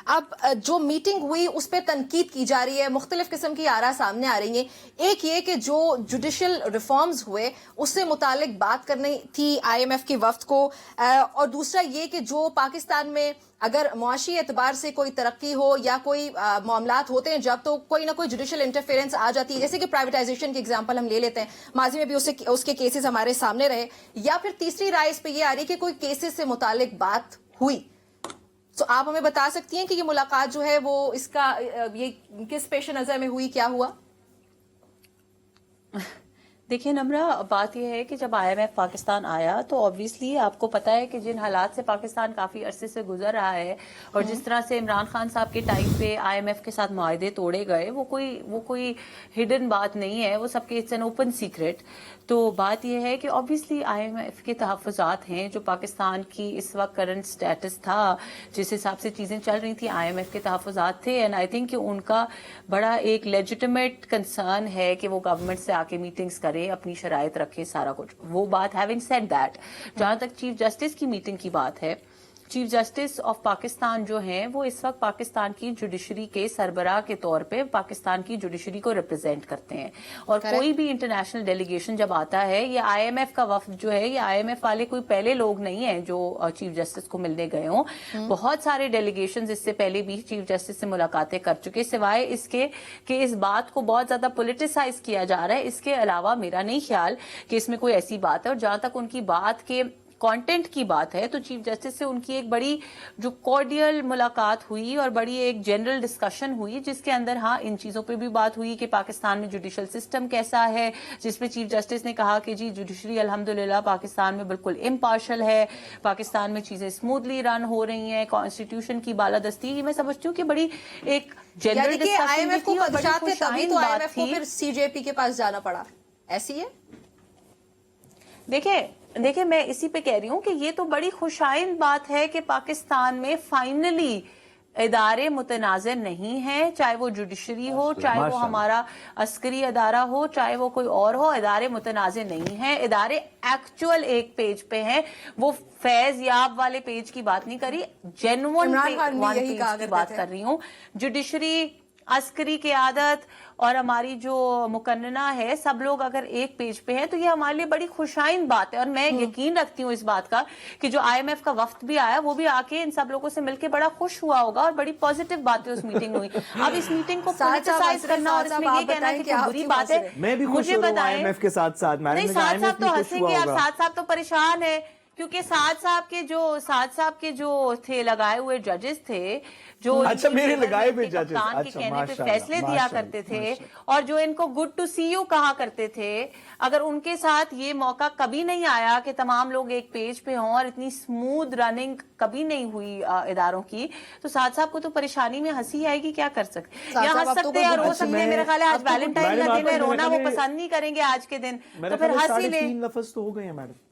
اب جو میٹنگ ہوئی اس پہ تنقید کی جا رہی ہے, مختلف قسم کی آراء سامنے آ رہی ہیں. ایک یہ کہ جو جوڈیشل ریفارمز ہوئے اس سے متعلق بات کرنی تھی آئی ایم ایف کے وفد کو, اور دوسرا یہ کہ جو پاکستان میں اگر معاشی اعتبار سے کوئی ترقی ہو یا کوئی معاملات ہوتے ہیں جب, تو کوئی نہ کوئی جوڈیشل انٹرفیرنس آ جاتی ہے. جیسے کہ پرائیویٹائزیشن کی ایگزامپل ہم لے لیتے ہیں, ماضی میں بھی اس کے کیسز ہمارے سامنے رہے. یا پھر تیسری رائے اس پہ یہ آ رہی ہے کہ کوئی کیسز سے متعلق بات ہوئی. تو آپ ہمیں بتا سکتی ہیں کہ یہ ملاقات جو ہے وہ اس کا یہ کس پیش نظر میں ہوئی, کیا ہوا؟ دیکھیں نمرہ, بات یہ ہے کہ جب آئی ایم ایف پاکستان آیا تو آبویسلی آپ کو پتا ہے کہ جن حالات سے پاکستان کافی عرصے سے گزر رہا ہے, اور جس طرح سے عمران خان صاحب کے ٹائم پہ آئی ایم ایف کے ساتھ معاہدے توڑے گئے, وہ کوئی ہڈن بات نہیں ہے, وہ سب کے اٹس این اوپن سیکرٹ. تو بات یہ ہے کہ آبویسلی آئی ایم ایف کے تحفظات ہیں, جو پاکستان کی اس وقت کرنٹ سٹیٹس تھا, جس حساب سے چیزیں چل رہی تھیں, آئی ایم ایف کے تحفظات تھے. اینڈ آئی تھنک کہ ان کا بڑا ایک لیجیٹمیٹ کنسرن ہے کہ وہ گورنمنٹ سے آ کے میٹنگز کرے, اپنی شرائط رکھے, سارا کچھ. وہ بات ہیونگ سیڈ دیٹ, جہاں تک چیف جسٹس کی میٹنگ کی بات ہے, چیف جسٹس آف پاکستان جو ہیں وہ اس وقت پاکستان کی جوڈیشری کے سربراہ کے طور پہ پاکستان کی جوڈیشری کو ریپرزینٹ کرتے ہیں. اور کوئی بھی انٹرنیشنل ڈیلیگیشن جب آتا ہے, یہ آئی ایم ایف کا وفد جو ہے, یہ آئی ایم ایف والے کوئی پہلے لوگ نہیں ہیں جو چیف جسٹس کو ملنے گئے ہوں. بہت سارے ڈیلیگیشنز اس سے پہلے بھی چیف جسٹس سے ملاقاتیں کر چکے, سوائے اس کے کہ اس بات کو بہت زیادہ پولیٹیسائز کیا جا رہا ہے. اس کے علاوہ میرا نہیں خیال کہ اس میں کوئی ایسی بات ہے. اور جہاں تک ان کی بات کے کانٹینٹ کی بات ہے, تو چیف جسٹس سے ان کی ایک بڑی جو کارڈیل ملاقات ہوئی اور بڑی ایک جنرل ڈسکشن ہوئی, جس کے اندر ہاں ان چیزوں پہ بھی بات ہوئی کہ پاکستان میں جوڈیشل سسٹم کیسا ہے, جس میں چیف جسٹس نے کہا کہ جی جوڈیشری الحمدللہ پاکستان میں بالکل امپارشل ہے, پاکستان میں چیزیں اسموتھلی رن ہو رہی ہیں, کانسٹیٹیوشن کی بالادستی. یہ میں سمجھتی ہوں کہ بڑی ایک جنرل ڈسکشن تھی اور بڑی خوشائند بات تھی. پھر سی جے پی کے پاس جانا پڑا, ایسی ہے. دیکھیں میں اسی پہ کہہ رہی ہوں کہ یہ تو بڑی خوشائند بات ہے کہ پاکستان میں فائنلی ادارے متنازع نہیں ہیں, چاہے وہ جوڈیشری ہو, چاہے وہ ہمارا عسکری ادارہ ہو, چاہے وہ کوئی اور ہو, ادارے متنازع نہیں ہیں. ادارے ایکچوئل ایک پیج پہ ہیں, وہ فیض یاب والے پیج کی بات نہیں کری, جینون پیج کی بات کر رہی ہوں. جوڈیشری, عسکری قیادت اور ہماری جو مقننہ ہے, سب لوگ اگر ایک پیج پہ ہیں تو یہ ہمارے لیے بڑی خوشائند بات ہے. اور میں یقین رکھتی ہوں اس بات کا کہ جو آئی ایم ایف کا وفد بھی آیا وہ بھی آ کے ان سب لوگوں سے مل کے بڑا خوش ہوا ہوگا, اور بڑی پازیٹیو باتیں اس میٹنگ میں ہوئی. اب اس میٹنگ کو پولیٹیسائز کرنا اور اس میں یہ کہنا کہ کوئی بری بات ہے, میں بھی خوش ہو رہا ہوں آئی ایم ایف کے ساتھ ساتھ. نہیں, سعد صاحب تو ہنسیں گے, اب سعد صاحب تو پریشان ہے کیونکہ سعد صاحب کے جو تھے لگائے ہوئے ججز تھے, جو اچھا میرے لگائے ہوئے ججز کے کہنے پہ فیصلے دیا کرتے تھے, اور جو ان کو گڈ ٹو سی یو کہا کرتے تھے, اگر ان کے ساتھ یہ موقع کبھی نہیں آیا کہ تمام لوگ ایک پیج پہ ہوں, اور اتنی سموتھ رننگ کبھی نہیں ہوئی اداروں کی, تو سعد صاحب کو تو پریشانی میں ہنسی آئے گی, کیا کر سکتے. یا ہنس سکتے ہیں, رو سکتے ہیں. میرا خیال ہے آج ویلنٹائن کا دن ہے, رونا وہ پسند نہیں کریں گے آج کے دن, تو پھر ہنس ہی لیں. 3 لفظ تو ہو گئے ہیں میڈم.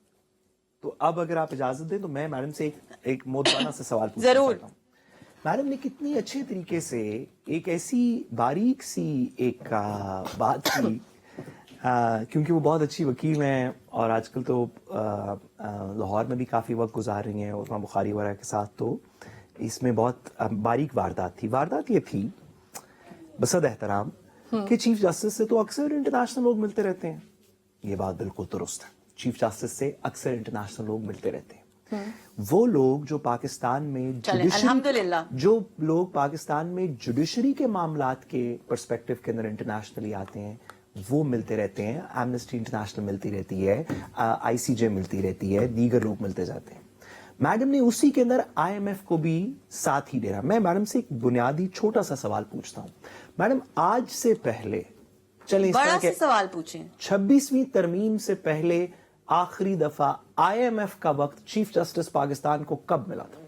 تو اب اگر آپ اجازت دیں تو میں میڈم سے ایک موضوعانہ سے سوال پوچھنا چاہتا ہوں. میڈم نے کتنی اچھے طریقے سے ایک ایسی باریک سی ایک بات کی, کیونکہ وہ بہت اچھی وکیل ہیں اور آج کل تو لاہور میں بھی کافی وقت گزار رہی ہیں عثمان بخاری وغیرہ کے ساتھ, تو اس میں بہت باریک واردات تھی. واردات یہ تھی بصد احترام کہ چیف جسٹس سے تو اکثر انٹرنیشنل لوگ ملتے رہتے ہیں. یہ بات بالکل درست ہے, چیف جسٹس سے اکثر انٹرنیشنل لوگ ملتے رہتے ہیں. وہ لوگ جو پاکستان میں جوڈیشری کے معاملات کے پرسپیکٹو کے اندر انٹرنیشنلی آتے ہیں, وہ ملتے رہتے ہیں. ایمنسٹی انٹرنیشنل ملتی رہتی ہے, آئی سی جے ملتی رہتی ہے, دیگر لوگ ملتے جاتے ہیں. میڈم نے اسی کے اندر آئی ایم ایف کو بھی ساتھ ہی ڈیرا. میں میڈم سے ایک بنیادی چھوٹا سا سوال پوچھتا ہوں. میڈم, آج سے پہلے चलें इस बड़ा तरह से के सवाल पूछें। 26वीं तरमीम से पहले आखिरी दफा IMF का वक्त चीफ जस्टिस पाकिस्तान को कब मिला था?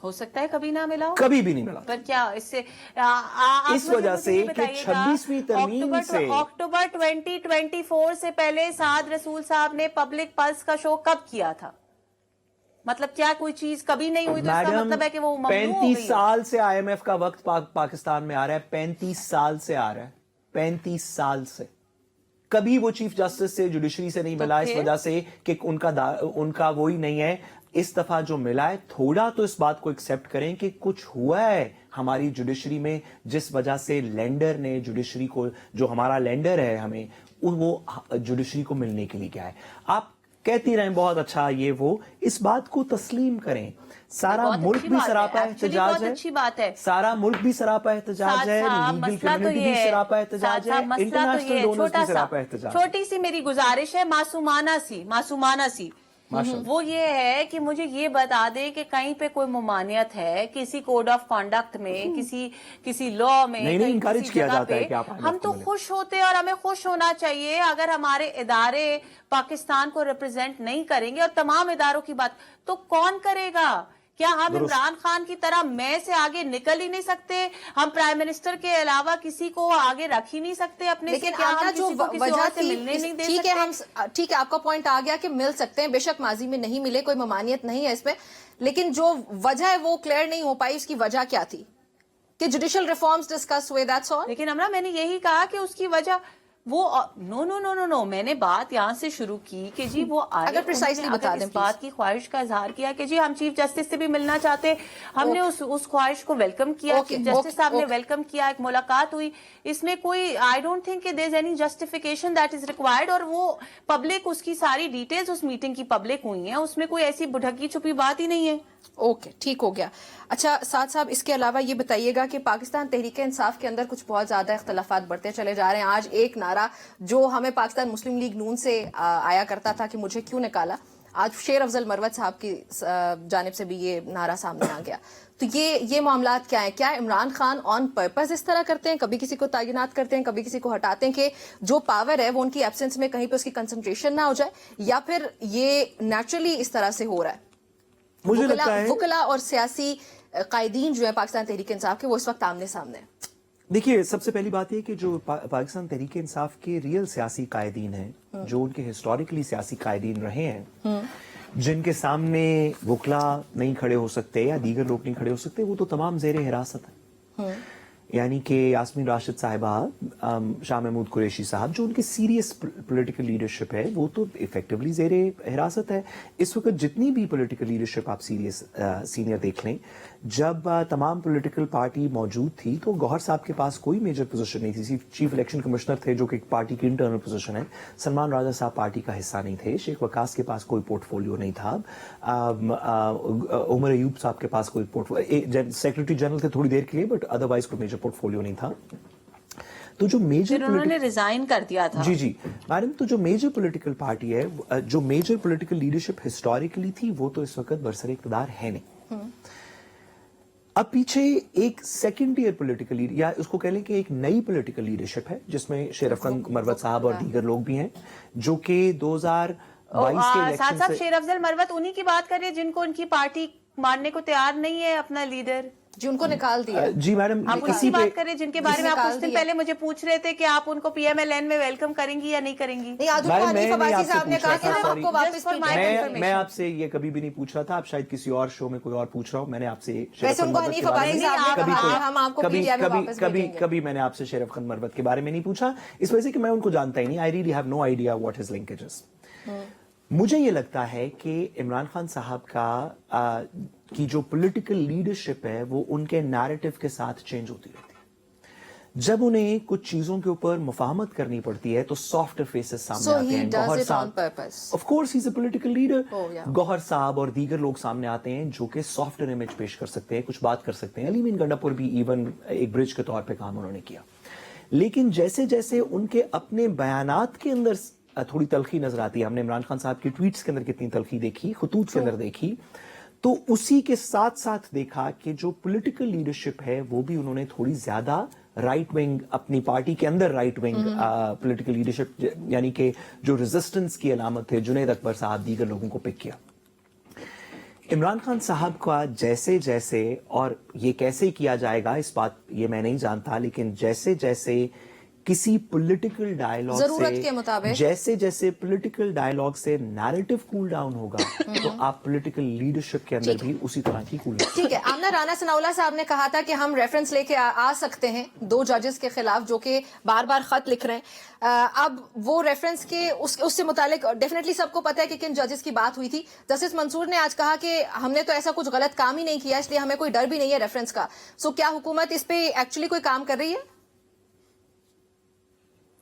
हो सकता है कभी ना मिला हो, कभी भी नहीं मिला। पर क्या इससे आप इस मुझे वजह से ये कि बताइएगा, 26वीं तरमीम से अक्टूबर 2024 से पहले साद रसूल साहब ने पब्लिक पल्स का शो कब किया था? मतलब क्या कोई चीज कभी नहीं हुई तो इसका मैडम मतलब है कि वो ममनू हो 35 गई है? साल से IMF का वक्त पाकिस्तान में आ रहा है, 35 साल से आ रहा है, 35 साल से। कभी वो चीफ जस्टिस से जुडिशरी से नहीं मिला, इस वजह से कि उनका वो ही नहीं है। इस दफा जो मिला है, थोड़ा तो इस बात को एक्सेप्ट करें कि कुछ हुआ है हमारी जुडिशरी में, जिस वजह से लेंडर ने जुडिशरी को, जो हमारा लेंडर है हमें, वो जुडिशरी को मिलने के लिए क्या है। आप कहती रहें बहुत अच्छा ये वो, इस बात को तस्लीम करें। सारा मुल्क भी सरापा एहतजाज है, अच्छी बात है, सारा मुल्क भी सरापा एहतजाज है, लीगल कम्युनिटी भी सरापा एहतजाज है, इंटरनेशनल डोनर्स भी सरापा एहतजाज है। छोटी सी मेरी गुजारिश है, मासूमाना सी वो ये है कि मुझे ये बता दे कि कहीं पे कोई ममानियत है किसी कोड ऑफ कॉन्डक्ट में, किसी लॉ में, नहीं इंकरेज किया जाता है कि आप हम तो खुश होते हैं और हमें खुश होना चाहिए अगर हमारे इदारे पाकिस्तान को रिप्रेजेंट नहीं करेंगे, और तमाम इदारों की बात तो कौन करेगा? क्या हम इमरान खान की तरह मैं से आगे निकल ही नहीं सकते? हम प्राइम मिनिस्टर के अलावा किसी को आगे रख ही नहीं सकते अपने? लेकिन क्या हम जो किसी को किसी और से मिलने नहीं दे ठीक सकते? है, हम ठीक है, आपका पॉइंट आ गया कि मिल सकते हैं, बेशक माजी में नहीं मिले, कोई ममानियत नहीं है इसमें, लेकिन जो वजह है वो क्लियर नहीं हो पाई। उसकी वजह क्या थी? कि जुडिशियल रिफॉर्म्स डिस्कस हुए, दैट्स ऑल। लेकिन अमरा, मैंने यही कहा कि उसकी वजह वो नो, मैंने बात यहाँ से शुरू की कि जी वो आए, अगर प्रिसाइसली बता दें, इस बात की ख्वाहिश का इजहार किया कि जी हम चीफ जस्टिस से भी मिलना चाहते, हमने उस ख्वाहिश को वेलकम किया, चीफ जस्टिस साहब ने वेलकम किया, एक मुलाकात हुई, इसमें कोई I don't think there is any justification that is required, और वो पब्लिक, उसकी सारी डिटेल्स उस मीटिंग की पब्लिक हुई है, उसमें कोई ऐसी ढकी छुपी बात ही नहीं है। ओके, ठीक हो गया। अच्छा साद साहब, इसके अलावा ये बताइएगा कि पाकिस्तान तहरीक इंसाफ के अंदर कुछ बहुत ज्यादा इख्तलाफात बढ़ते चले जा रहे हैं। आज एक नारा जो हमें पाकिस्तान मुस्लिम लीग नून से आया करता था कि मुझे क्यों निकाला, आज शेर अफजल मरवत साहब की जानिब से भी ये नारा सामने आ गया। तो ये मामलात क्या है? क्या इमरान खान ऑन पर्पस इस तरह करते हैं, कभी किसी को तैनात करते हैं, कभी किसी को हटाते हैं कि जो पावर है वो उनकी एब्सेंस में कहीं पे उसकी कंसंट्रेशन ना हो जाए, या फिर ये नेचुरली इस तरह से हो रहा है? मुझे लगता है वकला और सियासी कायदीन जो है पाकिस्तान तहरीक इंसाफ के, वो इस वक्त आमने सामने है। देखिए, सबसे पहली बात यह कि जो पाकिस्तान तहरीक इंसाफ के रियल सियासी कायदीन हैं, जो उनके हिस्टोरिकली सियासी कायदीन रहे हैं, जिनके सामने वकला नहीं खड़े हो सकते या दीगर लोग नहीं खड़े हो सकते, वो तो तमाम जेर हिरासत है। यानी कि यास्मीन राशिद साहिबा, शाह महमूद कुरैशी साहब, जो उनकी सीरियस पॉलिटिकल लीडरशिप है, वो तो इफेक्टिवली जेर हिरासत है इस वक्त। जितनी भी पॉलिटिकल लीडरशिप आप सीनियर देख लें, जब तमाम पॉलिटिकल पार्टी मौजूद थी तो गौहर साहब के पास कोई मेजर पोजीशन नहीं थी। चीफ इलेक्शन कमिश्नर थे, जो कि पार्टी की इंटरनल पोजीशन है। सलमान राजा साहब पार्टी का हिस्सा नहीं थे। शेख वकास के पास कोई पोर्टफोलियो नहीं था। उमर अयूब साहब के पास कोई पोर्टफोलियो, सेक्रेटरी जनरल थे थोड़ी देर के लिए, बट अदरवाइज कोई मेजर पोर्टफोलियो नहीं था। तो जो मेजर उन्होंने रिजाइन कर दिया था। जी मैडम, तो जो मेजर पॉलिटिकल पार्टी है, जो मेजर पॉलिटिकल लीडरशिप हिस्टोरिकली थी, वो तो इस वक्त बरसर इक़्तिदार है नहीं। अब पीछे एक सेकंड ईयर पॉलिटिकल लीडर, या उसको कह लें कि एक नई पॉलिटिकल लीडरशिप है, जिसमें शेर अफजल मरवत साहब और दीगर लोग भी हैं, जो कि 2022 के इलेक्शन साहब शेर अफजल मरवत उन्हीं की बात कर रहे हैं जिनको उनकी पार्टी मानने को तैयार नहीं है अपना लीडर, जिनको निकाल दिया। जी मैडम, आप उनकी बात करें जिनके बारे में आप कुछ दिन पहले मुझे पूछ रहे थे कि आप उनको PMLN में वेलकम करेंगी या नहीं करेंगी। नहीं, आज उनको हनीफ अब्बासी साहब ने कहा कि हम आपको वापस मैं आपसे ये कभी भी नहीं पूछ रहा था। आप शायद किसी और शो में कोई और पूछ रहा हूं। मैंने आपसे वैसे उनको हनीफ अब्बासी साहब ने कहा हम आपको पीटीआई में वापस भेजेंगे। कभी मैंने आपसे शेर अफजल मरवत के बारे में नहीं पूछा, इस वजह से कि मैं उनको जानता ही नहीं। I really have no idea what his linkages. मुझे ये लगता है कि इमरान खान साहब का की जो पॉलिटिकल लीडरशिप है, वो उनके नैरेटिव के साथ चेंज होती रहती है। जब उन्हें कुछ चीजों के ऊपर मुफाहमत करनी पड़ती है तो सॉफ्ट फेसेस सामने आते हैं। गौहर साहब, of course he is a political leader. Gohar साहब और दीगर लोग सामने आते हैं जो कि सॉफ्ट इमेज पेश कर सकते हैं, कुछ बात कर सकते हैं। अली मीन गंडापुर भी इवन एक ब्रिज के तौर पर काम उन्होंने किया। लेकिन जैसे जैसे उनके अपने बयानात के अंदर थोड़ी तलखी नजर आती है, हमने इमरान खान साहब की ट्वीट्स के अंदर कितनी तलखी देखी, खुतूत के अंदर देखी, तो उसी के साथ साथ देखा कि जो पॉलिटिकल लीडरशिप है वो भी उन्होंने थोड़ी ज्यादा राइट विंग, अपनी पार्टी के अंदर राइट विंग पॉलिटिकल लीडरशिप, यानी कि जो रेजिस्टेंस की अलामत है, जुनैद अकबर साहब दीगर लोगों को पिक किया। इमरान खान साहब का जैसे जैसे, और ये कैसे किया जाएगा इस बात ये मैं नहीं जानता, लेकिन जैसे जैसे किसी पॉलिटिकल डायलॉग जरूरत के मुताबिक, जैसे जैसे पॉलिटिकल डायलॉग से नैरेटिव कूल डाउन होगा तो आप पॉलिटिकल लीडरशिप के अंदर भी उसी तरह की कूल। ठीक है, आमना राना सनाउल्लाह साहब ने कहा था कि हम रेफरेंस लेके आ सकते हैं 2 जजेस के खिलाफ जो कि बार बार खत लिख रहे हैं। अब वो रेफरेंस के उससे मुतालिक डेफिनेटली सबको पता है कि किन जजेस की बात हुई थी। जस्टिस मंसूर ने आज कहा कि हमने तो ऐसा कुछ गलत काम ही नहीं किया, इसलिए हमें कोई डर भी नहीं है रेफरेंस का। सो क्या हुकूमत इस पे एक्चुअली कोई काम कर रही है?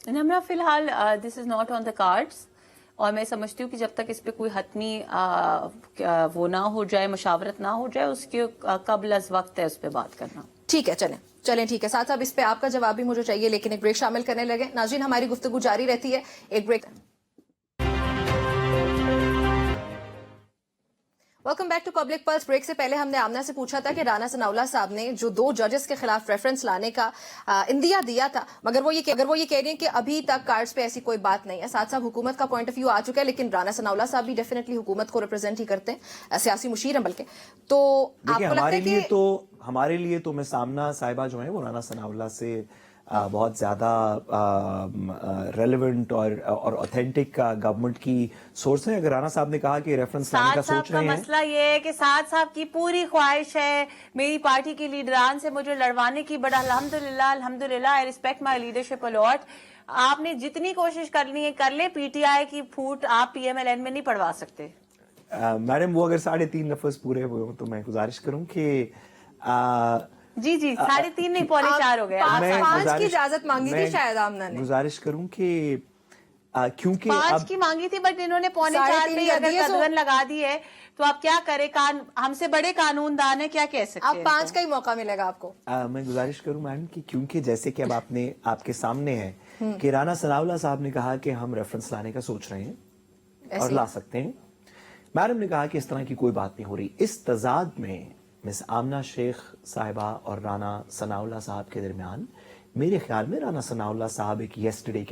नम्रा, फिलहाल this is not on the cards, और मैं समझती हूँ कि जब तक इस पे कोई हतमी वो ना हो जाए, मशावरत ना हो जाए, उसके कबल अज वक्त है उस पे बात करना। ठीक है, चलें ठीक है। साथ साथ इस पे आपका जवाब भी मुझे चाहिए, लेकिन एक ब्रेक शामिल करने लगे। नाज़रीन, हमारी गुफ्तगू जारी रहती है, एक break. Welcome back to Public Pulse. Break से पहले हमने आमना से पूछा था कि राना सनाउल्लाह साहब ने जो 2 जजेस के खिलाफ रेफरेंस लाने का इंदिया दिया था, मगर वो ये कह रही हैं कि अभी तक कार्ड्स पे ऐसी कोई बात नहीं है। साथ साथ हुकूमत का पॉइंट ऑफ व्यू आ चुका है, लेकिन राना सनाउल्लाह साहब भी डेफिनेटली हुकूमत को रिप्रेजेंट ही करते हैं, सियासी मुशीर हैं बल्कि। तो आपको लगता है कि हमारे लिए तो मैं सामना साहिबा जो है वो राना सनाउल्लाह से बहुत ज्यादा रेलेवेंट और ऑथेंटिक गवर्नमेंट की सोर्स है। अगर राना साहब ने कहा कि रेफरेंस लाने का सोच रहे हैं, मसला ये है कि साद साहब की पूरी ख्वाहिश है मेरी पार्टी की लीडरान से मुझे लड़वाने की। बड़ा अल्हम्दुलिल्लाह, I respect my leadership a lot. आपने जितनी कोशिश करनी है कर ले, पीटीआई की फूट आप पीएमएलएन में नहीं पढ़वा सकते। मैडम, वो अगर 3.5 लफ्ज पूरे हुए हो तो मैं गुजारिश करूं कि जी 3.5 नहीं 4.25 हो गया। 5 की इजाजत मांगी थी शायद आमना ने। गुजारिश करूं कि क्योंकि 5 की मांगी थी, बट इन्होंने 4.25 पे अगर कदगन लगा दी है तो आप क्या करें? हमसे बड़े कानूनदान है, क्या कह सकते हैं? अब 5 का ही मौका मिलेगा आपको। मैं गुजारिश करूं मैडम कि क्योंकि जैसे कि अब आपके सामने है कि राना सनाउल्लाह साहब ने कहा कि हम रेफरेंस लाने का सोच रहे हैं और ला सकते हैं। मैडम ने कहा कि इस तरह की कोई बात नहीं हो रही। इस तजाद में मिस आमना शेख साहिबा और राना सनाउल्लाह साहब के दरमियान मेरे ख्याल में राना सनाउल्लाह साहब एक येस्टरडे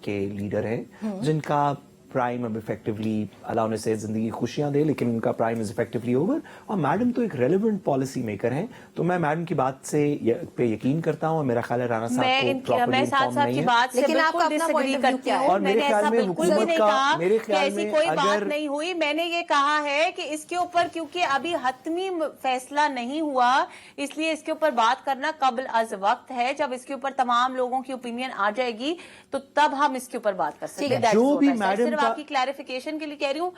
के लीडर हैं, जिनका प्राइम अब इफेक्टिवली, अल्लाह उन्हें से जिंदगी खुशियां दे, लेकिन उनका प्राइम इज इफेक्टिवली ओवर। और मैडम तो एक रेलेवेंट पॉलिसी मेकर हैं, तो मैं मैडम की बात से पे यकीन करता हूं। और मेरा ख्याल है राना साहब को प्रॉपर्ली इन्फॉर्म नहीं है, लेकिन आप अपना पॉइंट करते हैं। और मेरे ख्याल में हुकूमत का ऐसी कोई बात नहीं हुई। मैंने ये कहा है कि इसके ऊपर क्योंकि अभी हतमी फैसला नहीं हुआ, इसलिए इसके ऊपर बात करना कबल अज वक्त है। जब इसके ऊपर तमाम लोगों की ओपिनियन आ जाएगी तो तब हम इसके ऊपर बात कर सकते हैं। जो भी मैडम आपकी क्लैरिफिकेशन के लिए कह रही हूँ,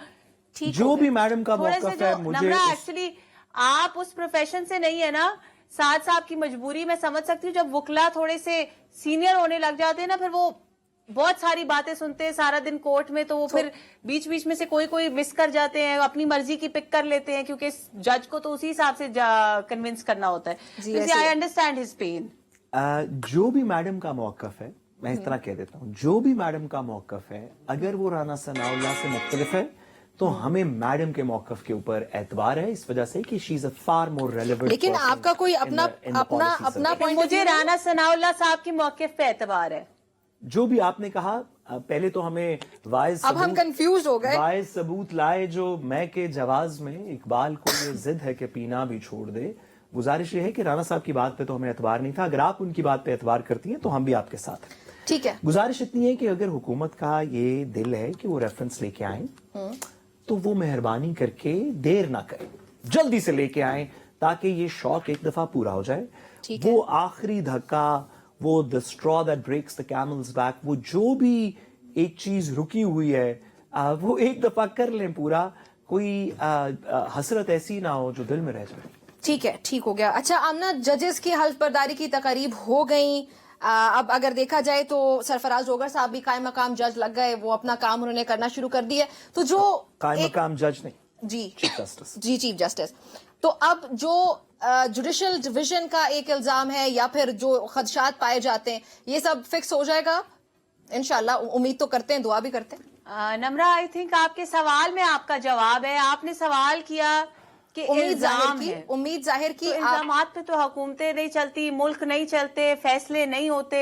ठीक जो भी मैडम का मौक़िफ़ है, मुझे एक्चुअली आप उस प्रोफेशन से नहीं है ना। साद साहब की मजबूरी मैं समझ सकती हूँ। जब वकला थोड़े से सीनियर होने लग जाते हैं ना, फिर वो बहुत सारी बातें सुनते हैं सारा दिन कोर्ट में, तो वो फिर बीच बीच में से कोई मिस कर जाते हैं, अपनी मर्जी की पिक कर लेते हैं, क्योंकि जज को तो उसी हिसाब से कन्विंस करना होता है। I understand his pain. जो भी मैडम का मौक़िफ़ है, मैं इस तरह कह देता हूँ, जो भी मैडम का मौक़िफ़ है, अगर वो राना सनाउल्लाह से मुख्तलिफ है तो हमें मैडम के मौक़िफ़ के ऊपर एतबार है, इस वजह से कि she is a far more relevant. लेकिन आपका कोई अपना पॉइंट? मुझे राना सनाउल्लाह साहब की मौक़िफ़ पे एतबार है। जो भी आपने कहा, पहले तो हमें वाइज अब हम कंफ्यूज हो गए। वाइज सबूत लाए जो मैं के जवाज में इकबाल को ये जिद है कि पीना भी छोड़ दे। गुजारिश ये है कि राना साहब की बात पे तो हमें एतबार नहीं था। अगर आप उनकी बात पे एतबार करती हैं तो हम भी आपके साथ हैं। ठीक है, गुजारिश इतनी है कि अगर हुकूमत का ये दिल है कि वो रेफरेंस लेके आए तो वो मेहरबानी करके देर ना करें, जल्दी से लेके आए, ताकि ये शौक एक दफा पूरा हो जाए। वो आखिरी धक्का, वो the straw that breaks the camel's back, वो जो भी एक चीज रुकी हुई है वो एक दफा कर लें पूरा। कोई हसरत ऐसी ना हो जो दिल में रह जाए। ठीक है, ठीक हो गया। अच्छा आमना, जजेस की हल्फ बर्दारी की तकरीब हो गई। अब अगर देखा जाए तो सरफराज जोगर साहब भी कायम मकाम जज लग गए, वो अपना काम उन्होंने करना शुरू कर दिया। तो जो कायम मकाम जज नहीं, जी चीफ जस्टिस, चीफ जस्टिस। तो अब जो जुडिशल डिवीजन का एक इल्जाम है या फिर जो खदशात पाए जाते हैं, ये सब फिक्स हो जाएगा इंशाल्लाह? उम्मीद तो करते हैं, दुआ भी करते हैं। नम्रा, आई थिंक आपके सवाल में आपका जवाब है। आपने सवाल किया کہ उम्मीद जाहिर की इल्जामात पे तो हुकूमतें नहीं चलती, मुल्क नहीं चलते, फैसले नहीं होते,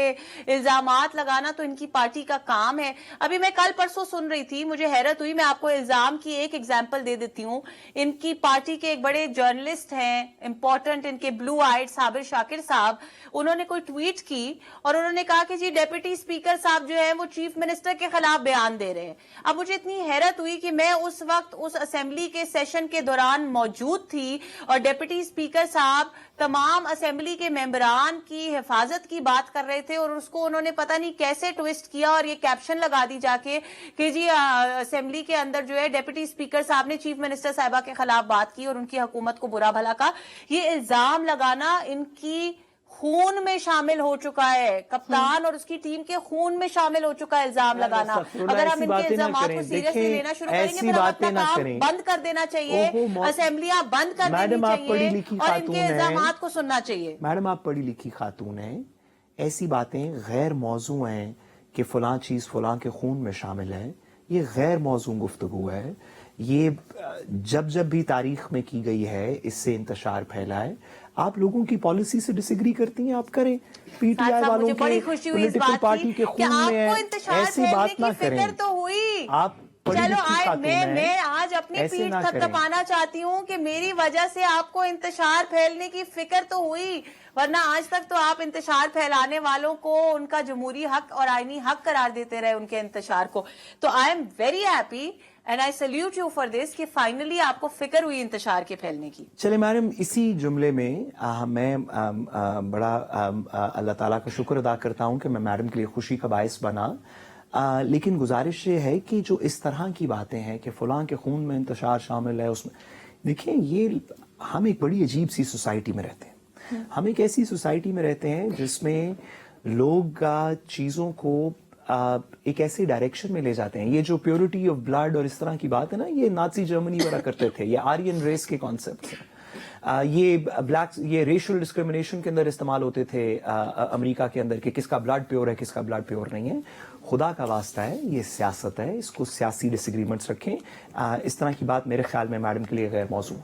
इल्जामात लगाना तो इनकी पार्टी का काम है। अभी मैं कल परसों सुन रही थी, मुझे हैरत हुई, मैं आपको इल्जाम की एक एग्जांपल दे देती हूँ। इनकी पार्टी के एक बड़े जर्नलिस्ट हैं, इंपॉर्टेंट, इनके ब्लू आइड साबिर शाकिर साहब, उन्होंने कोई ट्वीट की और उन्होंने कहा कि जी डेप्यूटी स्पीकर साहब जो है वो चीफ मिनिस्टर के खिलाफ बयान दे रहे हैं। अब मुझे इतनी हैरत हुई कि मैं उस वक्त उस असेंबली के सेशन के दौरान मौजूद थी और डेप्यूटी स्पीकर साहब तमाम असेंबली के मेंबरान की हिफाजत की बात कर रहे थे और उसको उन्होंने पता नहीं कैसे ट्विस्ट किया और ये कैप्शन लगा दी जाके कि जी असेंबली के अंदर जो है डेप्यूटी स्पीकर साहब ने चीफ मिनिस्टर साहिबा के खिलाफ बात की और उनकी हुकूमत को बुरा भला कहा। ये इल्जाम लगाना इनकी खून में शामिल हो चुका है, कप्तान और उसकी टीम के खून में शामिल हो चुका है इल्जाम लगाना। अगर हम इनके इल्जामात को सीरियसली लेना शुरू करेंगे फिर हम अपना काम बंद कर देना चाहिए, असेंबलियां बंद कर देनी चाहिए और इनके इल्जामात को सुनना चाहिए। मैडम आप पढ़ी लिखी खातून हैं, ऐसी बातें गैर मौजू हैं कि फलां चीज फलां के खून में शामिल है, ये गैर मौजू गुफ्तगू है। ये जब भी तारीख में की गई है इससे इंतशार फैला है। आप लोगों की पॉलिसी से डिसएग्री करती हैं, आप करें। पीटीआई वालों के पॉलिटिकल पार्टी के खून में है, ऐसी बात ना करें। तो हुई आप चलो मैं आज अपनी पीठ थपथपाना चाहती हूँ कि मेरी वजह से आपको इंतशार फैलने की फिक्र तो हुई, वरना आज तक तो आप इंतशार फैलाने वालों को उनका जमहूरी हक और आईनी हक करार देते रहे उनके इंतशार को। तो I am very happy and I salute you for this कि फाइनली आपको फिक्र हुई इंतशार के फैलने की। चले मैडम, इसी जुमले में मैं बड़ा अल्लाह ताला का शुक्र अदा करता हूँ कि मैं मैडम के लिए खुशी का बायस बना। लेकिन गुजारिश ये है कि जो इस तरह की बातें हैं कि फलां के खून में इंतशार शामिल है, उसमें देखिए ये हम एक बड़ी अजीब सी सोसाइटी में रहते हैं। हम एक ऐसी सोसाइटी में रहते हैं जिसमें लोग चीज़ों को एक ऐसे डायरेक्शन में ले जाते हैं। ये जो प्योरिटी ऑफ ब्लड और इस तरह की बात है ना, ये नाजी जर्मनी वाला करते थे, ये आर्यन रेस के कॉन्सेप्ट हैं। ये रेशियल डिस्क्रिमिनेशन के अंदर इस्तेमाल होते थे अमेरिका के अंदर कि किसका ब्लड प्योर है किसका ब्लड प्योर नहीं है। खुदा का वास्ता है, ये सियासत है, इसको सियासी डिसएग्रीमेंट्स रखें। इस तरह की बात मेरे ख्याल में मैडम के लिए गैर मौजू।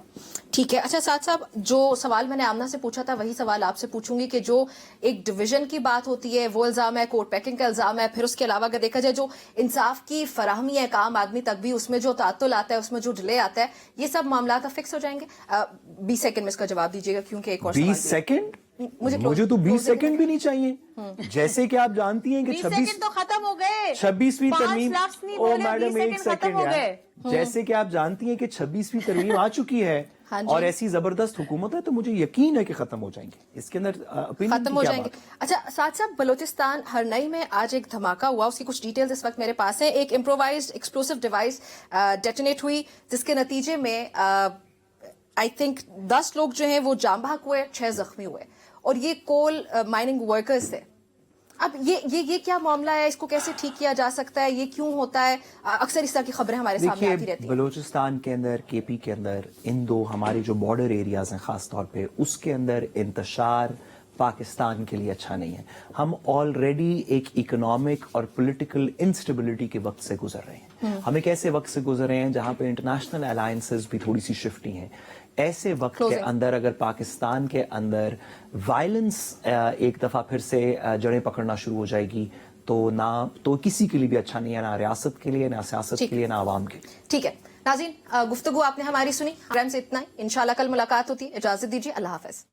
ठीक है। अच्छा साथ साहब, जो सवाल मैंने आमना से पूछा था वही सवाल आपसे पूछूंगी कि जो एक डिवीजन की बात होती है वो इल्जाम है, कोर्ट पैकिंग का इल्जाम है, फिर उसके अलावा अगर देखा जाए जो इंसाफ की फराहमी है काम आदमी तक भी, उसमें जो तातुल आता है, उसमें जो डिले आता है, ये सब मामला फिक्स हो जाएंगे? 20 सेकंड में इसका जवाब दीजिएगा क्योंकि एक और 20 सेकंड मुझे तो 20 सेकंड भी नहीं चाहिए। जैसे कि आप जानती हैं कि 26 सेकंड तो खत्म हो गए, 26वीं तरमीम। ओ मैडम एक सेकंड, जैसे कि आप जानती हैं कि 26वीं तरमीम आ चुकी है और ऐसी जबरदस्त हुकूमत है, तो मुझे यकीन है कि खत्म हो जाएंगे। इसके अंदर खत्म हो जाएंगे। अच्छा साथ साहब, बलूचिस्तान हरनई में आज एक धमाका हुआ, उसकी कुछ डिटेल्स इस वक्त मेरे पास है। एक इम्प्रोवाइज्ड एक्सप्लोसिव डिवाइस डेटोनेट हुई जिसके नतीजे में आई थिंक 10 लोग जो हैं वो जाम बहक हुए, 6 जख्मी हुए और ये कोल माइनिंग वर्कर्स थे। अब ये क्या मामला है, इसको कैसे ठीक किया जा सकता है, ये क्यों होता है? अक्सर इस तरह की खबरें हमारे सामने आती रहती हैं। बलूचिस्तान के अंदर, केपी के अंदर, इन दो हमारे जो बॉर्डर एरियाज हैं खास तौर पे, उसके अंदर इंतशार पाकिस्तान के लिए अच्छा नहीं है। हम ऑलरेडी एक इकोनॉमिक और पॉलिटिकल इंस्टेबिलिटी के वक्त से गुजर रहे हैं। हम एक ऐसे वक्त से गुजर रहे हैं जहां पे इंटरनेशनल अलायंसेस भी थोड़ी सी शिफ्टी हैं। ऐसे वक्त के अंदर अगर पाकिस्तान के अंदर वायलेंस एक दफा फिर से जड़ें पकड़ना शुरू हो जाएगी तो किसी के लिए भी अच्छा नहीं है, ना रियासत के लिए, ना सियासत के लिए, ना आवाम के लिए। ठीक है नाज़रीन, गुफ्तगू आपने हमारी सुनी, प्रोग्राम से इतना ही। इंशाल्लाह कल मुलाकात होती है। इजाजत दीजिए, अल्लाह हाफिज।